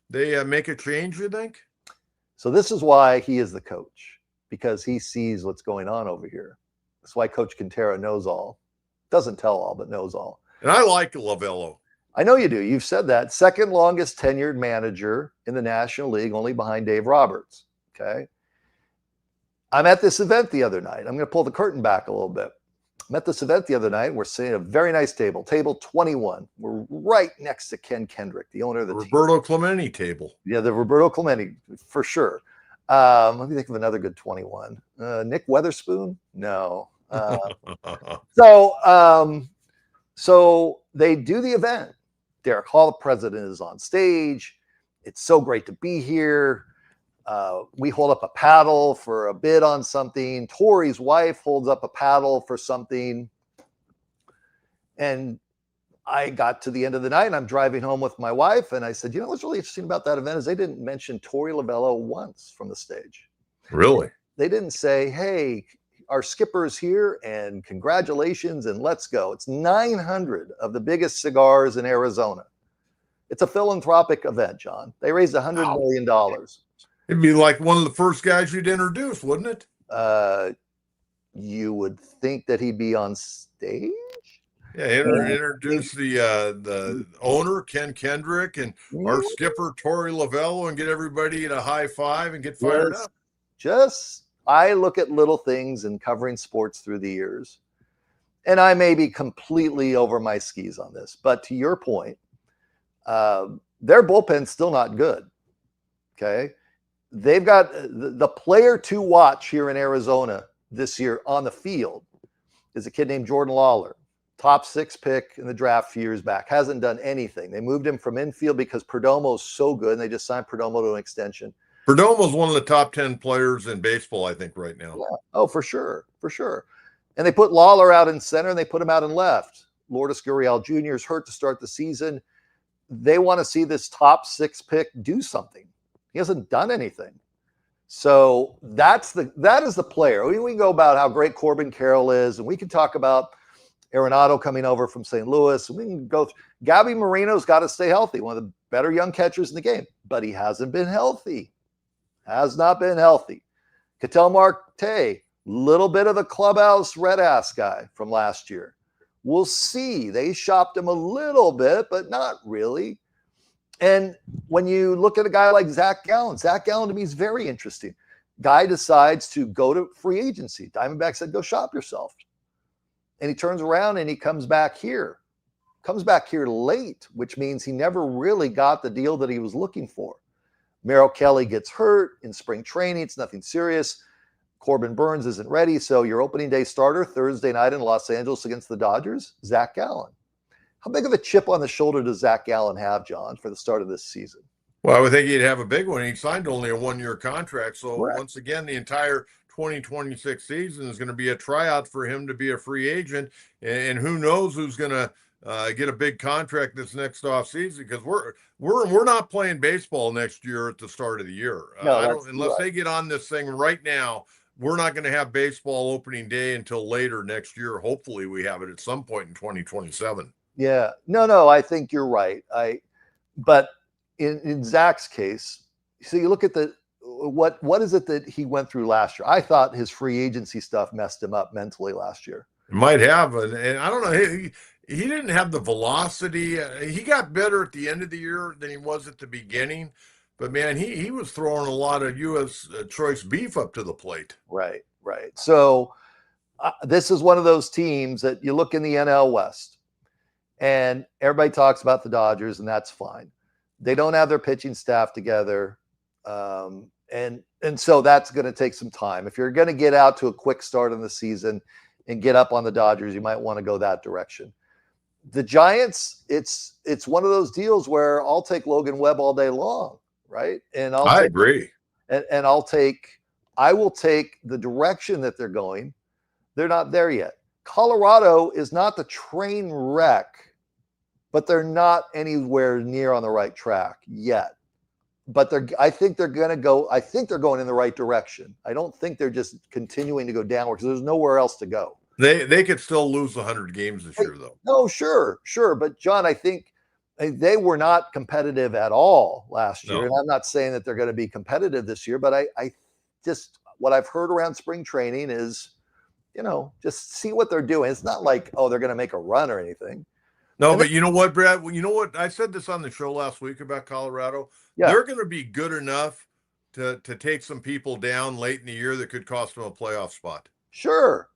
they make a change, you think? So this is why he is the coach, because he sees what's going on over here. That's why Coach Kenetra knows all. Doesn't tell all, but knows all. And I like Lovullo. I know you do. You've said that. Second longest tenured manager in the National League, only behind Dave Roberts. Okay. I'm at this event the other night. I'm going to pull the curtain back a little bit. I'm at this event the other night. We're sitting at a very nice table, table 21. We're right next to Ken Kendrick, the owner of the Roberto Clemente table. Yeah, the Roberto Clemente, for sure. Let me think of another good 21. Nick Weatherspoon? No. So they do the event. Derek Hall, the president, is on stage. It's so great to be here. We hold up a paddle for a bid on something. Tori's wife holds up a paddle for something. And I got to the end of the night and I'm driving home with my wife. And I said, what's really interesting about that event is they didn't mention Torey Lovullo once from the stage. Really? They didn't say, hey, our skipper is here and congratulations and let's go. It's 900 of the biggest cigars in Arizona. It's a philanthropic event, John. They raised $100 million. It'd be like one of the first guys you'd introduce, wouldn't it? You would think that he'd be on stage. Yeah, introduce the owner, Ken Kendrick, and our skipper, Torey Lovullo, and get everybody to high five and get fired up. I look at little things in covering sports through the years, and I may be completely over my skis on this, but to your point, their bullpen's still not good. Okay. They've got the player to watch here in Arizona this year on the field is a kid named Jordan Lawler, top 6 pick in the draft a few years back, hasn't done anything. They moved him from infield because Perdomo's so good and they just signed Perdomo to an extension. Perdomo's one of the top 10 players in baseball, I think, right now. Yeah. Oh, for sure. For sure. And they put Lawler out in center and they put him out in left. Lourdes Gurriel Jr. is hurt to start the season. They want to see this top 6 pick do something. He hasn't done anything. So that is the player. We can go about how great Corbin Carroll is, and we can talk about Arenado coming over from St. Louis. We can go. Gabby Moreno's got to stay healthy. One of the better young catchers in the game, but he hasn't been healthy. Has not been healthy. Ketel Marte, little bit of the clubhouse red ass guy from last year. We'll see. They shopped him a little bit, but not really. And when you look at a guy like Zach Gallen to me is very interesting. Guy decides to go to free agency. Diamondback said, go shop yourself. And he turns around and he comes back here. Comes back here late, which means he never really got the deal that he was looking for. Merrill Kelly gets hurt in spring training. It's nothing serious. Corbin Burns isn't ready. So your opening day starter Thursday night in Los Angeles against the Dodgers, Zach Gallen. How big of a chip on the shoulder does Zach Gallen have, John, for the start of this season? Well, I would think he'd have a big one. He signed only a 1-year contract. So Correct. Once again, the entire 2026 season is going to be a tryout for him to be a free agent. And who knows who's going to get a big contract this next offseason, because we're not playing baseball next year at the start of the year. No, unless they get on this thing right now. We're not going to have baseball opening day until later next year. Hopefully we have it at some point in 2027. Yeah. No, I think you're right. But in Zach's case, so you look at what is it that he went through last year? I thought his free agency stuff messed him up mentally last year. It might have, and I don't know. He didn't have the velocity. He got better at the end of the year than he was at the beginning. But man, he was throwing a lot of U.S. choice beef up to the plate. Right. So this is one of those teams that you look in the NL West, and everybody talks about the Dodgers, and that's fine. They don't have their pitching staff together, and so that's going to take some time. If you're going to get out to a quick start in the season and get up on the Dodgers, you might want to go that direction. The Giants, it's one of those deals where I'll take Logan Webb all day long. Right. And I agree. And I will take the direction that they're going. They're not there yet. Colorado is not the train wreck, but they're not anywhere near on the right track yet. But I think they're going in the right direction. I don't think they're just continuing to go downward because there's nowhere else to go. They could still lose 100 games this year, though. No, sure. But John, I think they were not competitive at all last year. No. And I'm not saying that they're going to be competitive this year, but I just, what I've heard around spring training is, just see what they're doing. It's not like, they're going to make a run or anything. No, but you know what, Brad? You know what? I said this on the show last week about Colorado. Yeah. They're going to be good enough to take some people down late in the year that could cost them a playoff spot. Sure.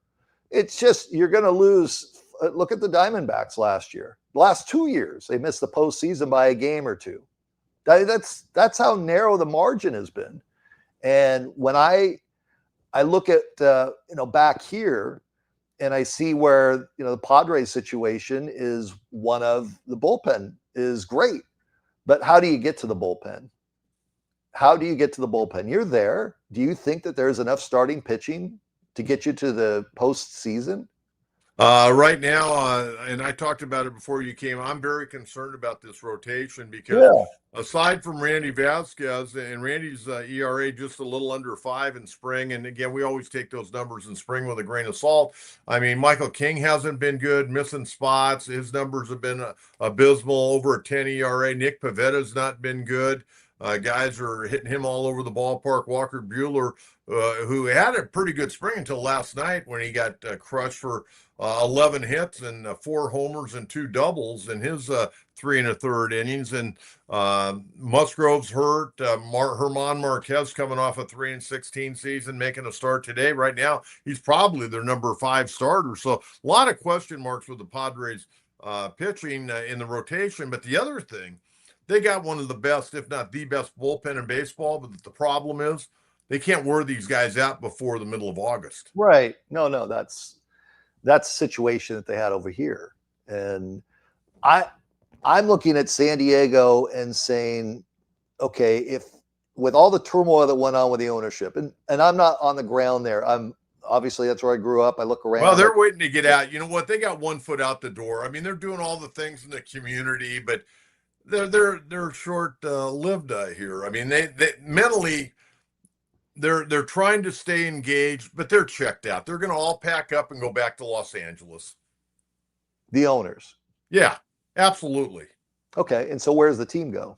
It's just, you're going to lose. Look at the Diamondbacks last year. The last 2 years, they missed the postseason by a game or two. That's how narrow the margin has been. And when I look at back here, and I see where the Padres situation is one of the bullpen is great, but how do you get to the bullpen? You're there. Do you think that there's enough starting pitching to get you to the postseason? Right now, and I talked about it before you came, I'm very concerned about this rotation because aside from Randy Vasquez, and Randy's ERA just a little under 5 in spring, and again, we always take those numbers in spring with a grain of salt. I mean, Michael King hasn't been good, missing spots. His numbers have been abysmal, over a 10 ERA. Nick Pavetta's not been good. Guys are hitting him all over the ballpark. Walker Bhueler, who had a pretty good spring until last night when he got crushed for 11 hits and 4 homers and 2 doubles in his 3 1/3 innings. And Musgrove's hurt. Herman Marquez coming off a 3-16 season, making a start today. Right now, he's probably their number 5 starter. So a lot of question marks with the Padres pitching in the rotation. But the other thing, they got one of the best, if not the best, bullpen in baseball. But the problem is they can't wear these guys out before the middle of August. Right. No, that's the situation that they had over here. And I'm looking at San Diego and saying, okay, if with all the turmoil that went on with the ownership, and I'm not on the ground there. I'm obviously that's where I grew up. I look around. Well, they're waiting to get out. You know what? They got one foot out the door. I mean, they're doing all the things in the community, but they're short lived here. I mean, they mentally they're trying to stay engaged, but they're checked out. They're going to all pack up and go back to Los Angeles. The owners. Yeah, absolutely. Okay, and so where's the team go?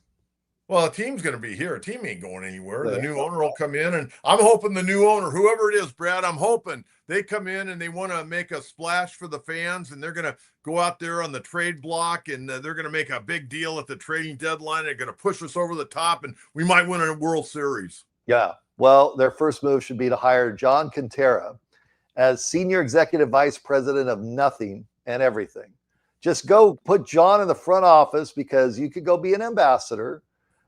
Well, a team's going to be here. A team ain't going anywhere. The new owner will come in, and I'm hoping the new owner, whoever it is, Brad, I'm hoping they come in and they want to make a splash for the fans, and they're going to go out there on the trade block, and they're going to make a big deal at the trading deadline. They're going to push us over the top, and we might win a World Series. Yeah. Well, their first move should be to hire John Kenetra as Senior Executive Vice President of nothing and everything. Just go put John in the front office because you could go be an ambassador.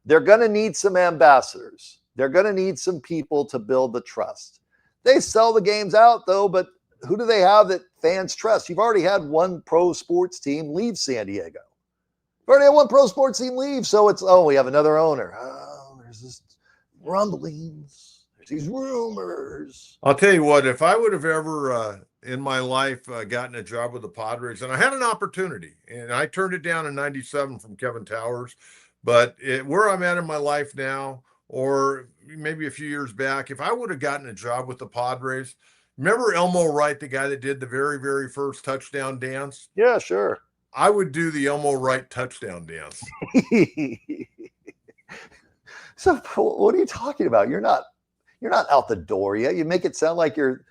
They're going to need some ambassadors. They're going to need some people to build the trust. They sell the games out, though, but who do they have that fans trust? You've already had one pro sports team leave San Diego. You've already had one pro sports team leave, so it's, we have another owner. Oh, there's this rumblings. There's these rumors. I'll tell you what, if I would have ever in my life gotten a job with the Padres, and I had an opportunity, and I turned it down in 97 from Kevin Towers, but where I'm at in my life now, or maybe a few years back, if I would have gotten a job with the Padres, remember Elmo Wright, the guy that did the very, very first touchdown dance? Yeah, sure. I would do the Elmo Wright touchdown dance. So what are you talking about? You're not out the door yet. You make it sound like you're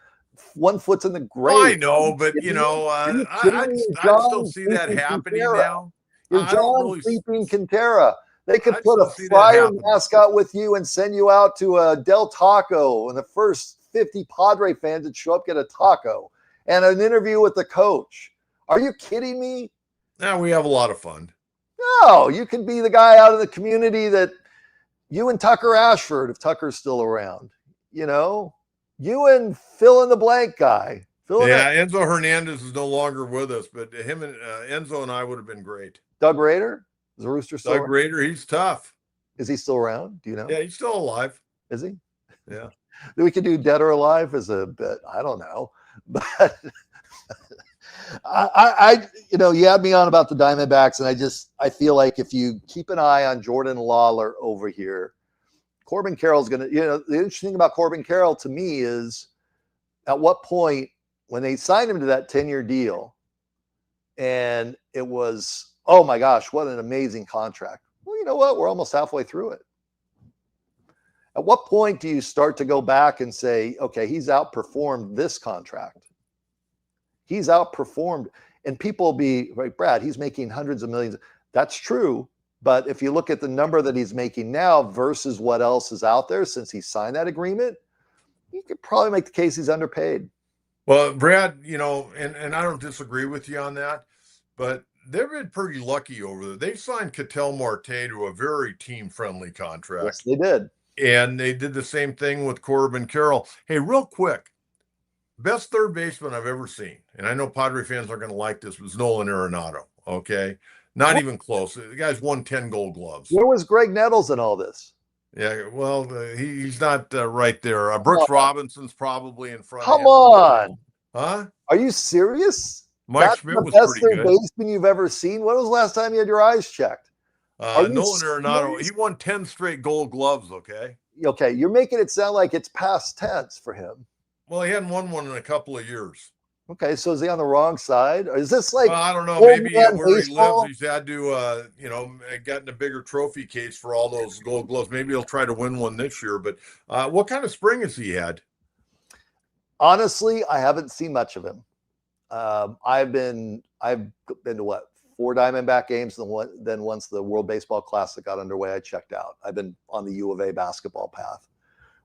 one foot's in the grave. I know, but I still see that happening now. You're John Sleeping Quintera. They could put a Friar mascot with you and send you out to a Del Taco, and the first 50 Padre fans that show up get a taco and an interview with the coach. Are you kidding me? Now we have a lot of fun. No, you could be the guy out in the community that you and Tucker Ashford, if Tucker's still around, you and fill in the blank guy. Enzo Hernandez is no longer with us, but him and Enzo and I would have been great. Doug Rader? Is the Rooster still Doug Rader, he's tough. Is he still around? Do you know? Yeah, he's still alive. Is he? Yeah. We could do Dead or Alive as a bit. I don't know. But you had me on about the Diamondbacks, and I feel like if you keep an eye on Jordan Lawler over here, Corbin Carroll's going to, the interesting thing about Corbin Carroll to me is at what point when they signed him to that 10-year deal, and it was, oh my gosh, what an amazing contract. Well, you know what? We're almost halfway through it. At what point do you start to go back and say, okay, he's outperformed this contract? He's outperformed, and people will be like, Brad, he's making hundreds of millions. That's true. But if you look at the number that he's making now versus what else is out there since he signed that agreement, you could probably make the case he's underpaid. Well, Brad, and I don't disagree with you on that, but they've been pretty lucky over there. They signed Ketel Marte to a very team-friendly contract. Yes, they did. And they did the same thing with Corbin Carroll. Hey, real quick, best third baseman I've ever seen, and I know Padre fans are going to like this, was Nolan Arenado, okay? Not even close. The guy's won 10 Gold Gloves. Where was Greg Nettles in all this? Yeah, well, he's not right there. Brooks Robinson's probably in front. Come on. Huh? Are you serious? Mike Schmidt was pretty good. Best third baseman you've ever seen? When was the last time you had your eyes checked? Nolan Arenado, he won 10 straight Gold Gloves, okay? Okay, you're making it sound like it's past tense for him. Well, he hadn't won one in a couple of years. Okay, so is he on the wrong side? Or is this like I don't know. Maybe where he lives, he's had to, gotten a bigger trophy case for all those Gold Gloves. Maybe he'll try to win one this year. But what kind of spring has he had? Honestly, I haven't seen much of him. I've been to what, 4 Diamondback games, and then once the World Baseball Classic got underway, I checked out. I've been on the U of A basketball path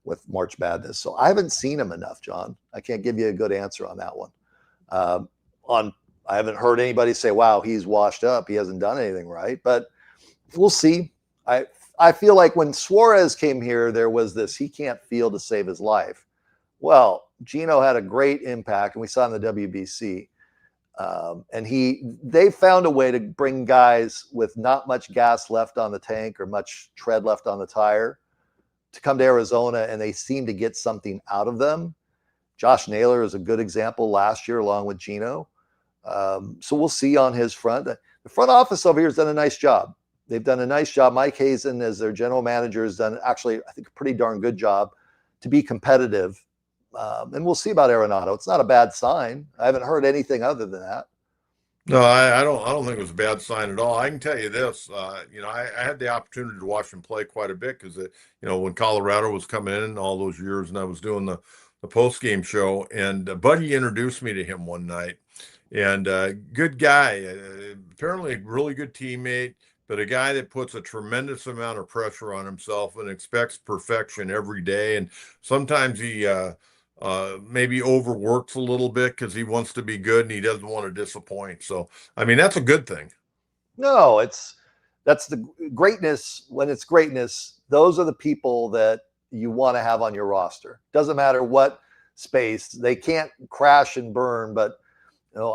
with March Madness, so I haven't seen him enough, John. I can't give you a good answer on that one. I haven't heard anybody say, "Wow, he's washed up. He hasn't done anything right." But we'll see. I feel like when Suarez came here, there was this: he can't field to save his life. Well, Gino had a great impact, and we saw in the WBC. And they found a way to bring guys with not much gas left on the tank or much tread left on the tire to come to Arizona, and they seem to get something out of them. Josh Naylor is a good example last year, along with Gino. So we'll see on his front. The front office over here has done a nice job. They've done a nice job. Mike Hazen, as their general manager, has done actually, I think, a pretty darn good job to be competitive. And we'll see about Arenado. It's not a bad sign. I haven't heard anything other than that. No, I don't think it was a bad sign at all. I can tell you this, I had the opportunity to watch him play quite a bit because, when Colorado was coming in all those years, and I was doing the post game show, and Buddy introduced me to him one night, and good guy, apparently a really good teammate, but a guy that puts a tremendous amount of pressure on himself and expects perfection every day, and sometimes he maybe overworks a little bit because he wants to be good and he doesn't want to disappoint. So, I mean, that's a good thing. No, that's the greatness. When it's greatness, those are the people that you want to have on your roster. Doesn't matter what space. They can't crash and burn, but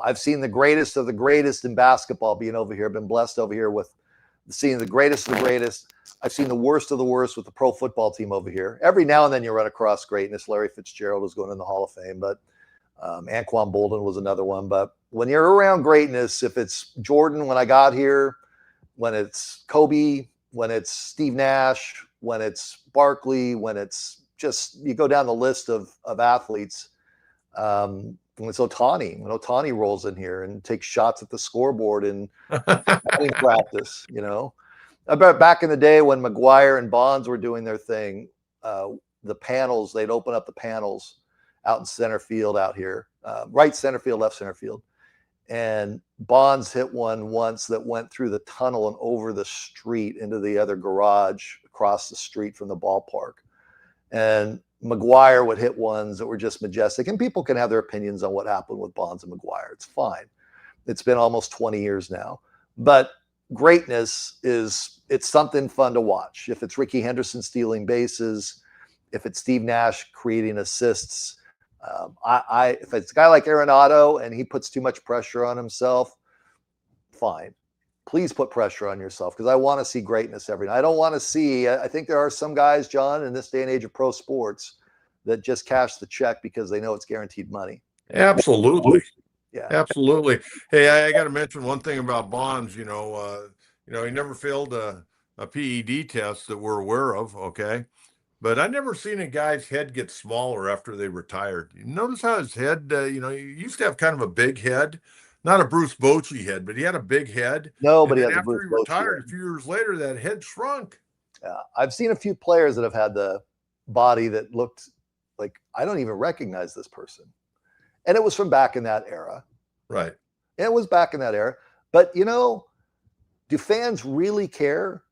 I've seen the greatest of the greatest in basketball being over here. I've been blessed over here with seeing the greatest of the greatest. I've seen the worst of the worst with the pro football team over here. Every now and then you run across greatness. Larry Fitzgerald is going in the Hall of Fame, but Anquan Bolden was another one. But when you're around greatness, if it's Jordan when I got here, when it's Kobe, when it's Steve Nash, when it's Barkley, when it's just, you go down the list of athletes. When it's Ohtani, when Ohtani rolls in here and takes shots at the scoreboard in batting practice, About back in the day when McGuire and Bonds were doing their thing, the panels, they'd open up the panels out in center field out here, right center field, left center field. And Bonds hit one once that went through the tunnel and over the street into the other garage across the street from the ballpark. And McGuire would hit ones that were just majestic. And people can have their opinions on what happened with Bonds and McGuire. It's fine. It's been almost 20 years now. But greatness it's something fun to watch. If it's Ricky Henderson stealing bases, if it's Steve Nash creating assists, if it's a guy like Arenado and he puts too much pressure on himself, fine. Please put pressure on yourself, because I want to see greatness every night. I don't want to see, I think there are some guys, John, in this day and age of pro sports that just cash the check because they know it's guaranteed money. Absolutely. Yeah. Absolutely. Hey, I got to mention one thing about Bonds. He never failed a PED test that we're aware of. Okay. But I never seen a guy's head get smaller after they retired. You notice how his head, he used to have kind of a big head, not a Bruce Bochy head, but he had a big head. Nobody and has a after Bruce he retired, Bochy a few years later, that head shrunk. Yeah. I've seen a few players that have had the body that looked like, I don't even recognize this person. And it was from back in that era. Right. It was back in that era. But, do fans really care?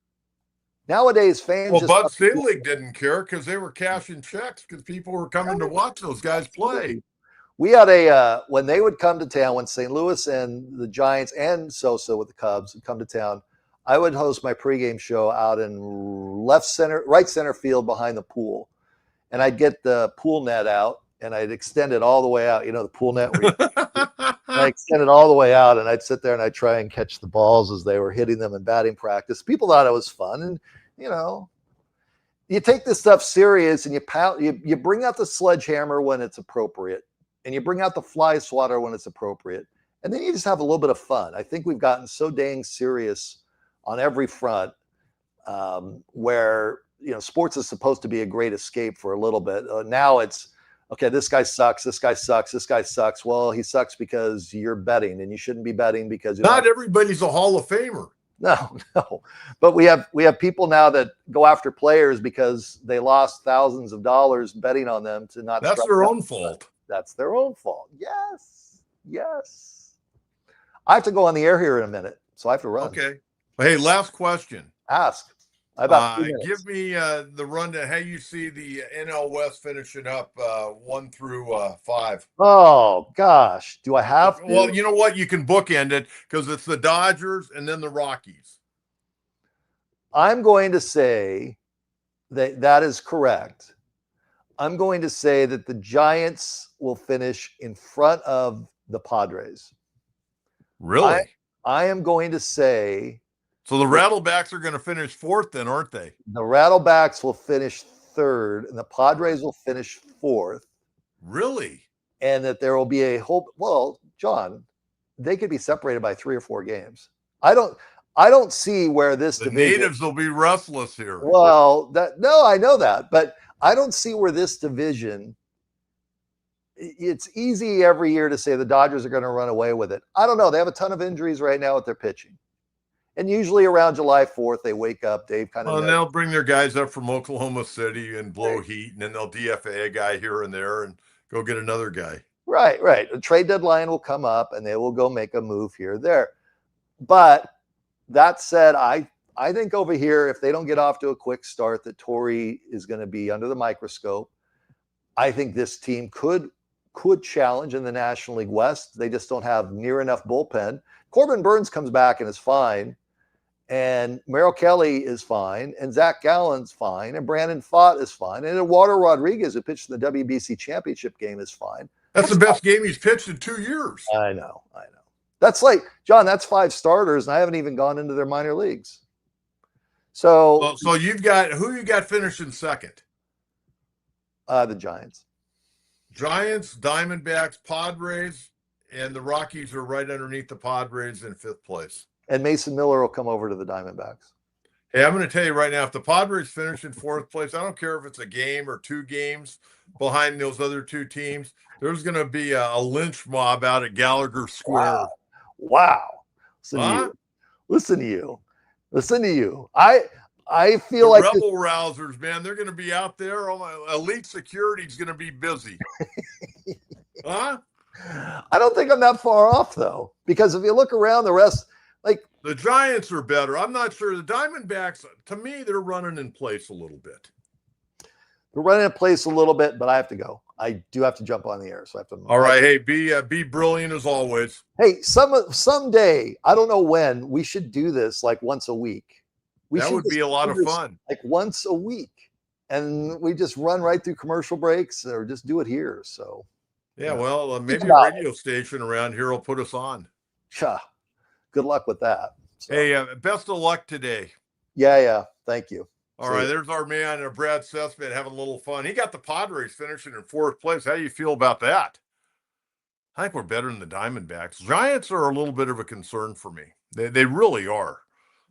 Nowadays, fans. Well, Bud Selig didn't care because they were cashing checks because people were coming to watch those guys play. We had when they would come to town, when St. Louis and the Giants and Sosa with the Cubs would come to town, I would host my pregame show out in right center field behind the pool. And I'd get the pool net out and I'd extend it all the way out. The pool net where I extend it all the way out, and I'd sit there and I'd try and catch the balls as they were hitting them in batting practice. People thought it was fun. And, you take this stuff serious and you bring out the sledgehammer when it's appropriate, and you bring out the fly swatter when it's appropriate. And then you just have a little bit of fun. I think we've gotten so dang serious on every front, where, sports is supposed to be a great escape for a little bit. Now it's, okay, this guy sucks, this guy sucks, this guy sucks. Well, he sucks because you're betting, and you shouldn't be betting because not everybody's a Hall of Famer. No. But we have people now that go after players because they lost thousands of dollars betting on them to not. That's their own fault. That's their own fault. Yes. I have to go on the air here in a minute, so I have to run. Okay. Hey, last question. Ask. Give me the rundown. How you see the NL West finishing up 1 through 5? Oh gosh, do I have to? Well, you know what? You can bookend it because it's the Dodgers and then the Rockies. I'm going to say that is correct. I'm going to say that the Giants will finish in front of the Padres. Really? I am going to say. So the Rattlebacks are going to finish 4th then, aren't they? The Rattlebacks will finish third, and the Padres will finish fourth. Really? And that there will be a whole, well, John, they could be separated by 3 or 4 games. I don't see where this The division. natives will be restless here. Well, no, I know that, but I don't see where this division. It's easy every year to say the Dodgers are going to run away with it. I don't know. They have a ton of injuries right now with their pitching. And usually around July 4th, they wake up. Dave kind of. Well, and they'll bring their guys up from Oklahoma City and blow heat, and then they'll DFA a guy here and there and go get another guy. Right. A trade deadline will come up, and they will go make a move here or there. But that said, I think over here, if they don't get off to a quick start, that Torrey is going to be under the microscope. I think this team could challenge in the National League West. They just don't have near enough bullpen. Corbin Burns comes back and is fine. And Merrill Kelly is fine. And Zach Gallen's fine. And Brandon Pfaadt is fine. And Eduardo Rodriguez, who pitched in the WBC championship game, is fine. That's the best game he's pitched in 2 years. I know. That's like, John, that's 5 starters, and I haven't even gone into their minor leagues. So you've got, who you got finishing second? The Giants. Giants, Diamondbacks, Padres, and the Rockies are right underneath the Padres in 5th place. And Mason Miller will come over to the Diamondbacks. Hey, I'm going to tell you right now, if the Padres finish in 4th place, I don't care if it's a game or 2 games behind those other 2 teams, there's going to be a lynch mob out at Gallagher Square. Wow. Listen to you. I feel the like rebel rousers, man, they're going to be out there. Oh my, elite security is going to be busy. Huh? I don't think I'm that far off, though, because if you look around the rest, like the Giants are better. I'm not sure. The Diamondbacks, to me, they're running in place a little bit. They're running in place a little bit, but I have to go. I do have to jump on the air, so I have to. All right, hey, be brilliant as always. Hey, someday, I don't know when, we should do this like once a week. That would be a lot of fun. Like once a week, and we just run right through commercial breaks, or just do it here. So. Yeah, well, maybe a radio station around here will put us on. Good luck with that. So. Hey, best of luck today. Yeah. Thank you. All right, there's our man, Brad Cesmat, having a little fun. He got the Padres finishing in 4th place. How do you feel about that? I think we're better than the Diamondbacks. Giants are a little bit of a concern for me. They really are.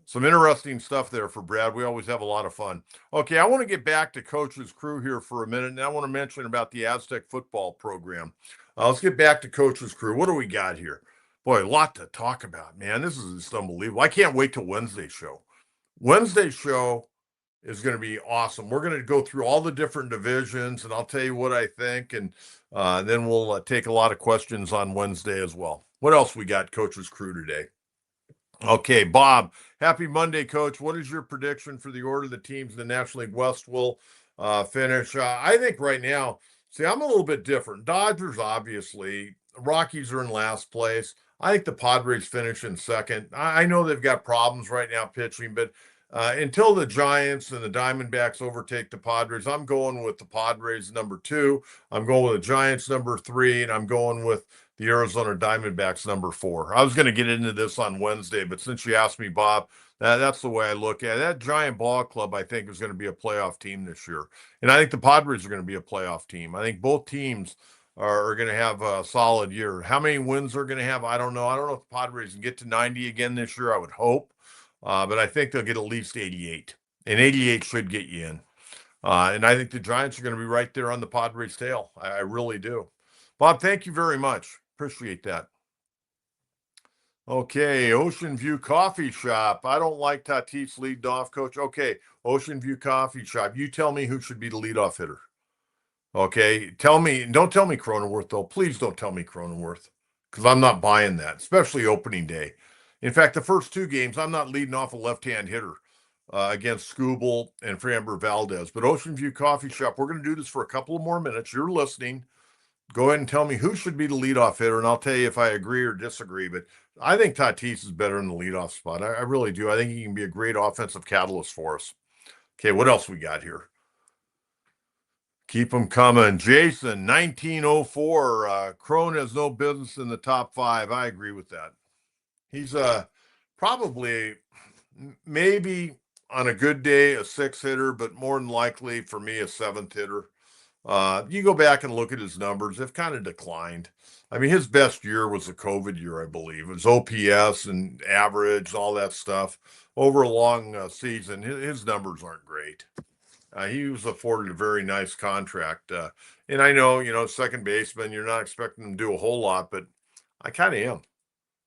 Some interesting stuff there for Brad. We always have a lot of fun. Okay, I want to get back to Coach's Crew here for a minute, and I want to mention about the Aztec football program. Let's get back to Coach's Crew. What do we got here? Boy, a lot to talk about, man. This is just unbelievable. I can't wait till Wednesday's show. Wednesday's show is going to be awesome. We're going to go through all the different divisions, and I'll tell you what I think, and then we'll take a lot of questions on Wednesday as well. What else we got, Coach's Crew, today? Okay, Bob, happy Monday, Coach. What is your prediction for the order the teams in the National League West will finish? I think right now, I'm a little bit different. Dodgers, obviously. Rockies are in last place. I think the Padres finish in second. I know they've got problems right now pitching, but until the Giants and the Diamondbacks overtake the Padres, I'm going with the Padres number 2. I'm going with the Giants number 3, and I'm going with the Arizona Diamondbacks number 4. I was going to get into this on Wednesday, but since you asked me, Bob, that's the way I look at it. That Giant Ball Club, I think, is going to be a playoff team this year. And I think the Padres are going to be a playoff team. I think both teams are going to have a solid year. How many wins they're going to have, I don't know. I don't know if the Padres can get to 90 again this year. I would hope. But I think they'll get at least 88. And 88 should get you in. And I think the Giants are going to be right there on the Padres' tail. I really do. Bob, thank you very much. Appreciate that. Okay, Ocean View Coffee Shop. I don't like Tatis leading off, Coach. Okay, Ocean View Coffee Shop. You tell me who should be the leadoff hitter. Okay, don't tell me Cronenworth, though. Please don't tell me Cronenworth, because I'm not buying that, especially opening day. In fact, the first 2 games, I'm not leading off a left-hand hitter against Skubal and Framber Valdez. But Ocean View Coffee Shop, we're going to do this for a couple of more minutes. You're listening. Go ahead and tell me who should be the leadoff hitter, and I'll tell you if I agree or disagree. But I think Tatis is better in the leadoff spot. I really do. I think he can be a great offensive catalyst for us. Okay, what else we got here? Keep them coming. Jason, 1904. Crone has no business in the top 5. I agree with that. He's probably, maybe on a good day, a 6 hitter, but more than likely for me, a 7th hitter. You go back and look at his numbers, they've kind of declined. I mean, his best year was the COVID year, I believe. It was OPS and average, all that stuff. Over a long season, his numbers aren't great. He was afforded a very nice contract. And I know, second baseman, you're not expecting him to do a whole lot, but I kind of am.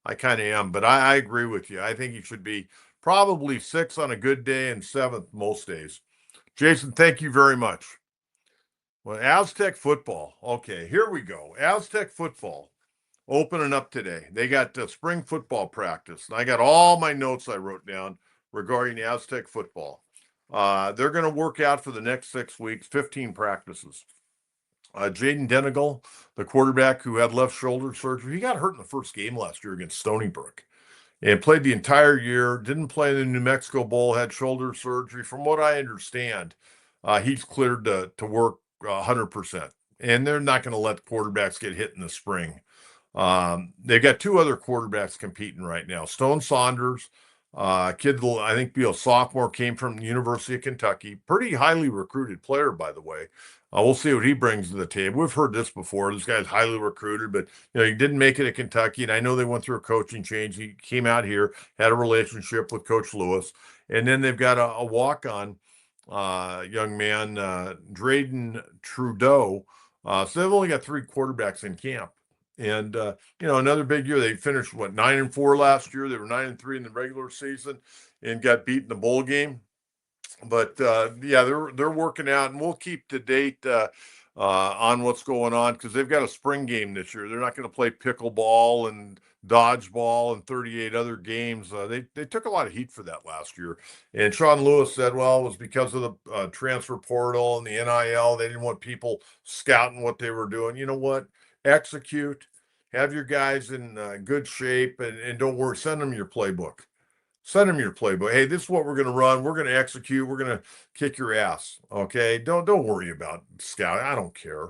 I kind of am. But I agree with you. I think he should be probably 6 on a good day and 7th most days. Jason, thank you very much. Well, Aztec football. Okay, here we go. Aztec football opening up today. They got spring football practice. And I got all my notes I wrote down regarding Aztec football. They're going to work out for the next 6 weeks, 15 practices. Jaden Denegal, the quarterback who had left shoulder surgery, he got hurt in the first game last year against Stony Brook and played the entire year. Didn't play in the New Mexico Bowl, had shoulder surgery. From what I understand, he's cleared to work 100%. And they're not going to let quarterbacks get hit in the spring. They've got 2 other quarterbacks competing right now. Stone Saunders, kid will, I think, be a sophomore, came from the University of Kentucky. Pretty highly recruited player, by the way. We'll see what he brings to the table. We've heard this before. This guy's highly recruited, but he didn't make it at Kentucky, and I know they went through a coaching change. He came out here, had a relationship with Coach Lewis, and then they've got a walk-on young man, Drayden Trudeau. So they've only got 3 quarterbacks in camp. And another big year. They finished 9-4 last year. They were 9-3 in the regular season, and got beat in the bowl game. But yeah, they're working out, and we'll keep to date on what's going on because they've got a spring game this year. They're not going to play pickleball and dodgeball and 38 other games. They took a lot of heat for that last year. And Sean Lewis said, well, it was because of the transfer portal and the NIL. They didn't want people scouting what they were doing. You know what? Execute. Have your guys in good shape, and don't worry. Send them your playbook. Send them your playbook. Hey, this is what we're going to run. We're going to execute. We're going to kick your ass. Okay. Don't worry about scout. I don't care.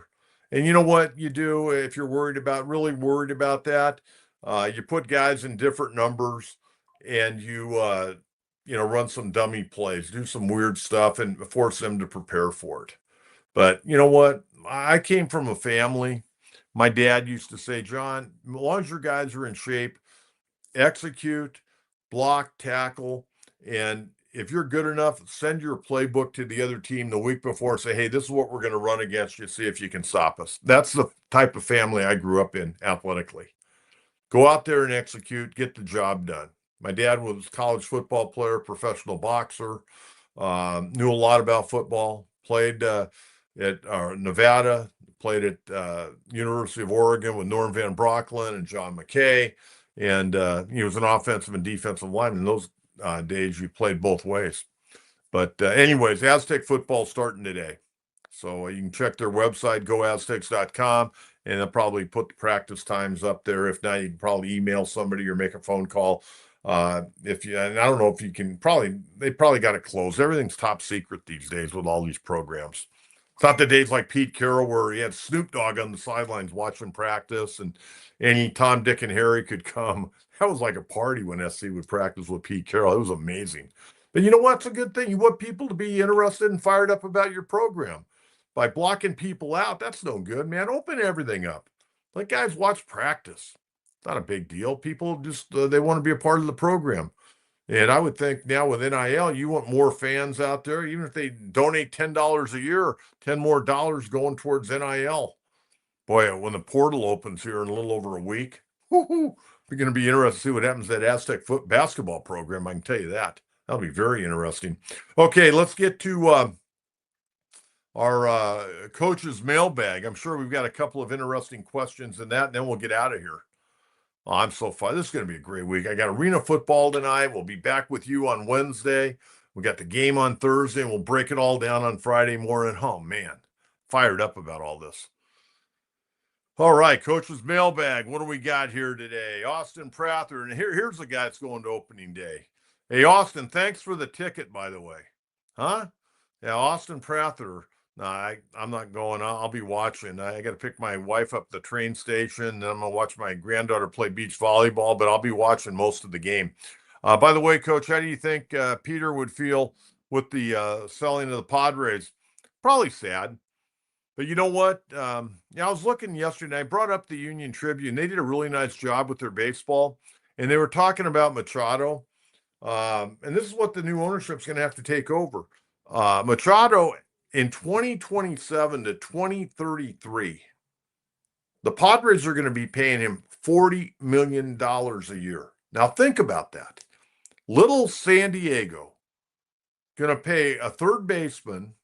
And you know what you do if you're really worried about that? You put guys in different numbers, and you run some dummy plays, do some weird stuff, and force them to prepare for it. But you know what? I came from a family. My dad used to say, John, as long as your guys are in shape, execute, block, tackle, and if you're good enough, send your playbook to the other team the week before. Say, hey, this is what we're going to run against you. See if you can stop us. That's the type of family I grew up in athletically. Go out there and execute, get the job done. My dad was a college football player, professional boxer, knew a lot about football, played at Nevada, played at University of Oregon with Norm Van Brocklin and John McKay. And he was an offensive and defensive lineman. In those days, you played both ways. But anyways, Aztec football starting today. So you can check their website, goaztecs.com, and they'll probably put the practice times up there. If not, you can probably email somebody or make a phone call. And I don't know if you can they probably got it closed. Everything's top secret these days with all these programs. It's not the days like Pete Carroll where he had Snoop Dogg on the sidelines watching practice, and any Tom, Dick, and Harry could come. That was like a party when SC would practice with Pete Carroll. It was amazing. But you know what? It's a good thing. You want people to be interested and fired up about your program. By blocking people out, that's no good, man. Open everything up. Let guys watch practice. It's not a big deal. People just, they want to be a part of the program. And I would think now with NIL, you want more fans out there, even if they donate $10 a year, 10 more dollars going towards NIL. Boy, when the portal opens here in a little over a week, we're going to be interested to see what happens to that Aztec basketball program. I can tell you that. That'll be very interesting. Okay, let's get to our coach's mailbag. I'm sure we've got a couple of interesting questions in that, and then we'll get out of here. Oh, I'm so far. This is going to be a great week. I got arena football tonight. We'll be back with you on Wednesday. We got the game on Thursday, and we'll break it all down on Friday morning. Oh, man, fired up about all this. All right, coach's mailbag. What do we got here today? Austin Prather, and here's the guy that's going to opening day. Hey, Austin, thanks for the ticket, by the way. Huh? Yeah, Austin Prather. No, I'm not going. I'll be watching. I got to pick my wife up at the train station. Then I'm going to watch my granddaughter play beach volleyball, but I'll be watching most of the game. By the way, Coach, how do you think Peter would feel with the selling of the Padres? Probably sad. But you know what? I was looking yesterday. I brought up the Union Tribune. They did a really nice job with their baseball, and they were talking about Machado. And this is what the new ownership is going to have to take over. Machado in 2027 to 2033, the Padres are going to be paying him $40 million a year. Now, think about that. Little San Diego going to pay a third baseman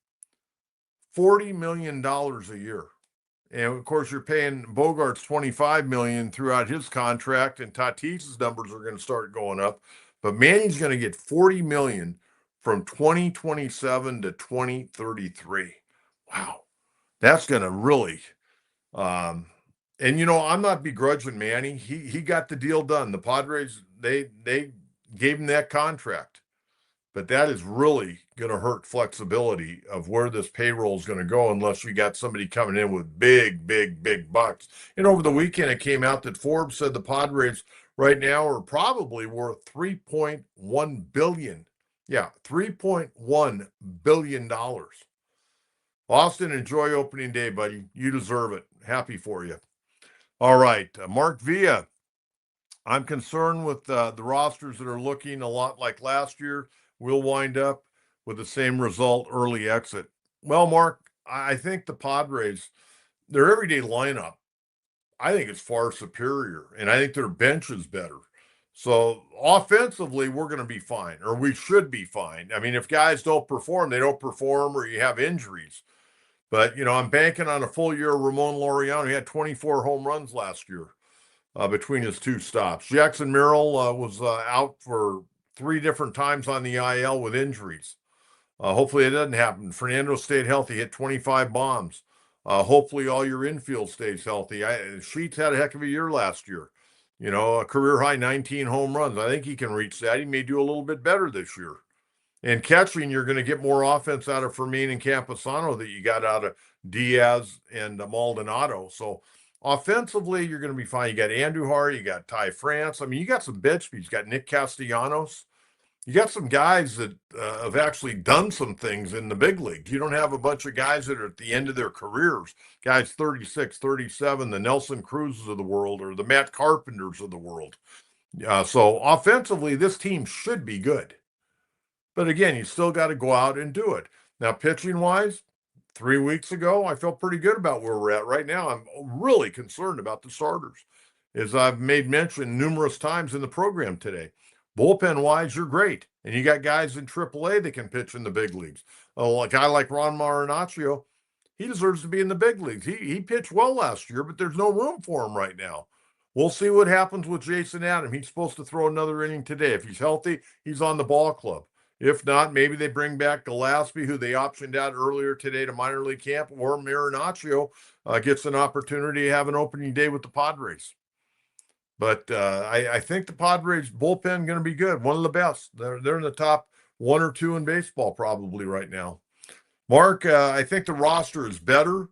$40 million a year. And of course, you're paying Bogarts $25 million throughout his contract, and Tatis's numbers are going to start going up. But Manny's going to get $40 million from 2027 to 2033. Wow, that's going to really. And I'm not begrudging Manny. He got the deal done. The Padres they gave him that contract. But that is really going to hurt flexibility of where this payroll is going to go unless you got somebody coming in with big, big, big bucks. And over the weekend, it came out that Forbes said the Padres right now are probably worth $3.1 billion. Yeah, $3.1 billion. Austin, enjoy opening day, buddy. You deserve it. Happy for you. All right, Mark Villa. I'm concerned with the rosters that are looking a lot like last year. We'll wind up with the same result, early exit. Well, Mark, I think the Padres, their everyday lineup, I think it's far superior, and I think their bench is better. So offensively, we're going to be fine, or we should be fine. I mean, if guys don't perform, they don't perform, or you have injuries. But, I'm banking on a full year of Ramon Laureano. He had 24 home runs last year. Between his two stops. Jackson Merrill was out for 3 different times on the IL with injuries. Hopefully it doesn't happen. Fernando stayed healthy, hit 25 bombs. Hopefully all your infield stays healthy. Sheets had a heck of a year last year. A career high 19 home runs. I think he can reach that. He may do a little bit better this year. And catching, you're going to get more offense out of Fermin and Camposano that you got out of Diaz and Maldonado. So offensively, you're going to be fine. You got Andujar, you got Ty France. I mean, you got some bench speed. You got Nick Castellanos. You got some guys that have actually done some things in the big leagues. You don't have a bunch of guys that are at the end of their careers, guys 36, 37, the Nelson Cruzes of the world or the Matt Carpenters of the world. So offensively, this team should be good. But again, you still got to go out and do it. Now, pitching-wise, 3 weeks ago, I felt pretty good about where we're at. Right now, I'm really concerned about the starters, as I've made mention numerous times in the program today. Bullpen-wise, you're great. And you got guys in AAA that can pitch in the big leagues. A guy like Ron Marinaccio, he deserves to be in the big leagues. He pitched well last year, but there's no room for him right now. We'll see what happens with Jason Adam. He's supposed to throw another inning today. If he's healthy, he's on the ball club. If not, maybe they bring back Gillespie, who they optioned out earlier today to minor league camp, or Marinaccio gets an opportunity to have an opening day with the Padres. But I think the Padres bullpen going to be good, one of the best. They're in the top 1 or 2 in baseball probably right now. Mark, I think the roster is better,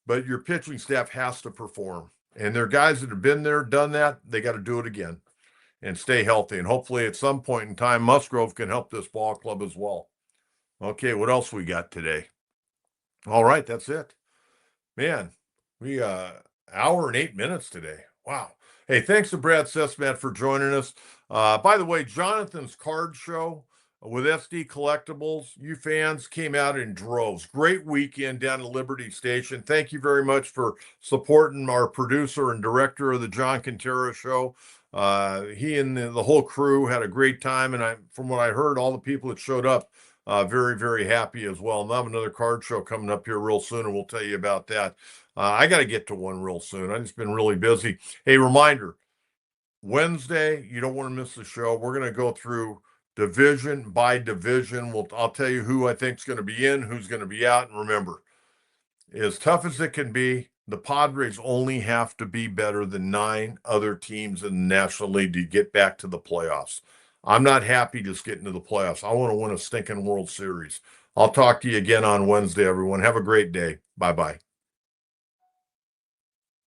but your pitching staff has to perform. And there are guys that have been there, done that. They got to do it again and stay healthy. And hopefully at some point in time, Musgrove can help this ball club as well. Okay, what else we got today? All right, that's it. Man, we hour and 8 minutes today. Wow. Hey, thanks to Brad Cesmat for joining us. By the way, Jonathan's card show with SD Collectibles, you fans came out in droves. Great weekend down at Liberty Station. Thank you very much for supporting our producer and director of the John Quintero Show. He and the whole crew had a great time, and from what I heard, all the people that showed up, very, very happy as well. And I'll have another card show coming up here real soon, and we'll tell you about that. I got to get to one real soon. I've just been really busy. Hey, reminder, Wednesday, you don't want to miss the show. We're going to go through division by division. I'll tell you who I think is going to be in, who's going to be out. And remember, as tough as it can be, the Padres only have to be better than 9 other teams in the National League to get back to the playoffs. I'm not happy just getting to the playoffs. I want to win a stinking World Series. I'll talk to you again on Wednesday, everyone. Have a great day. Bye-bye.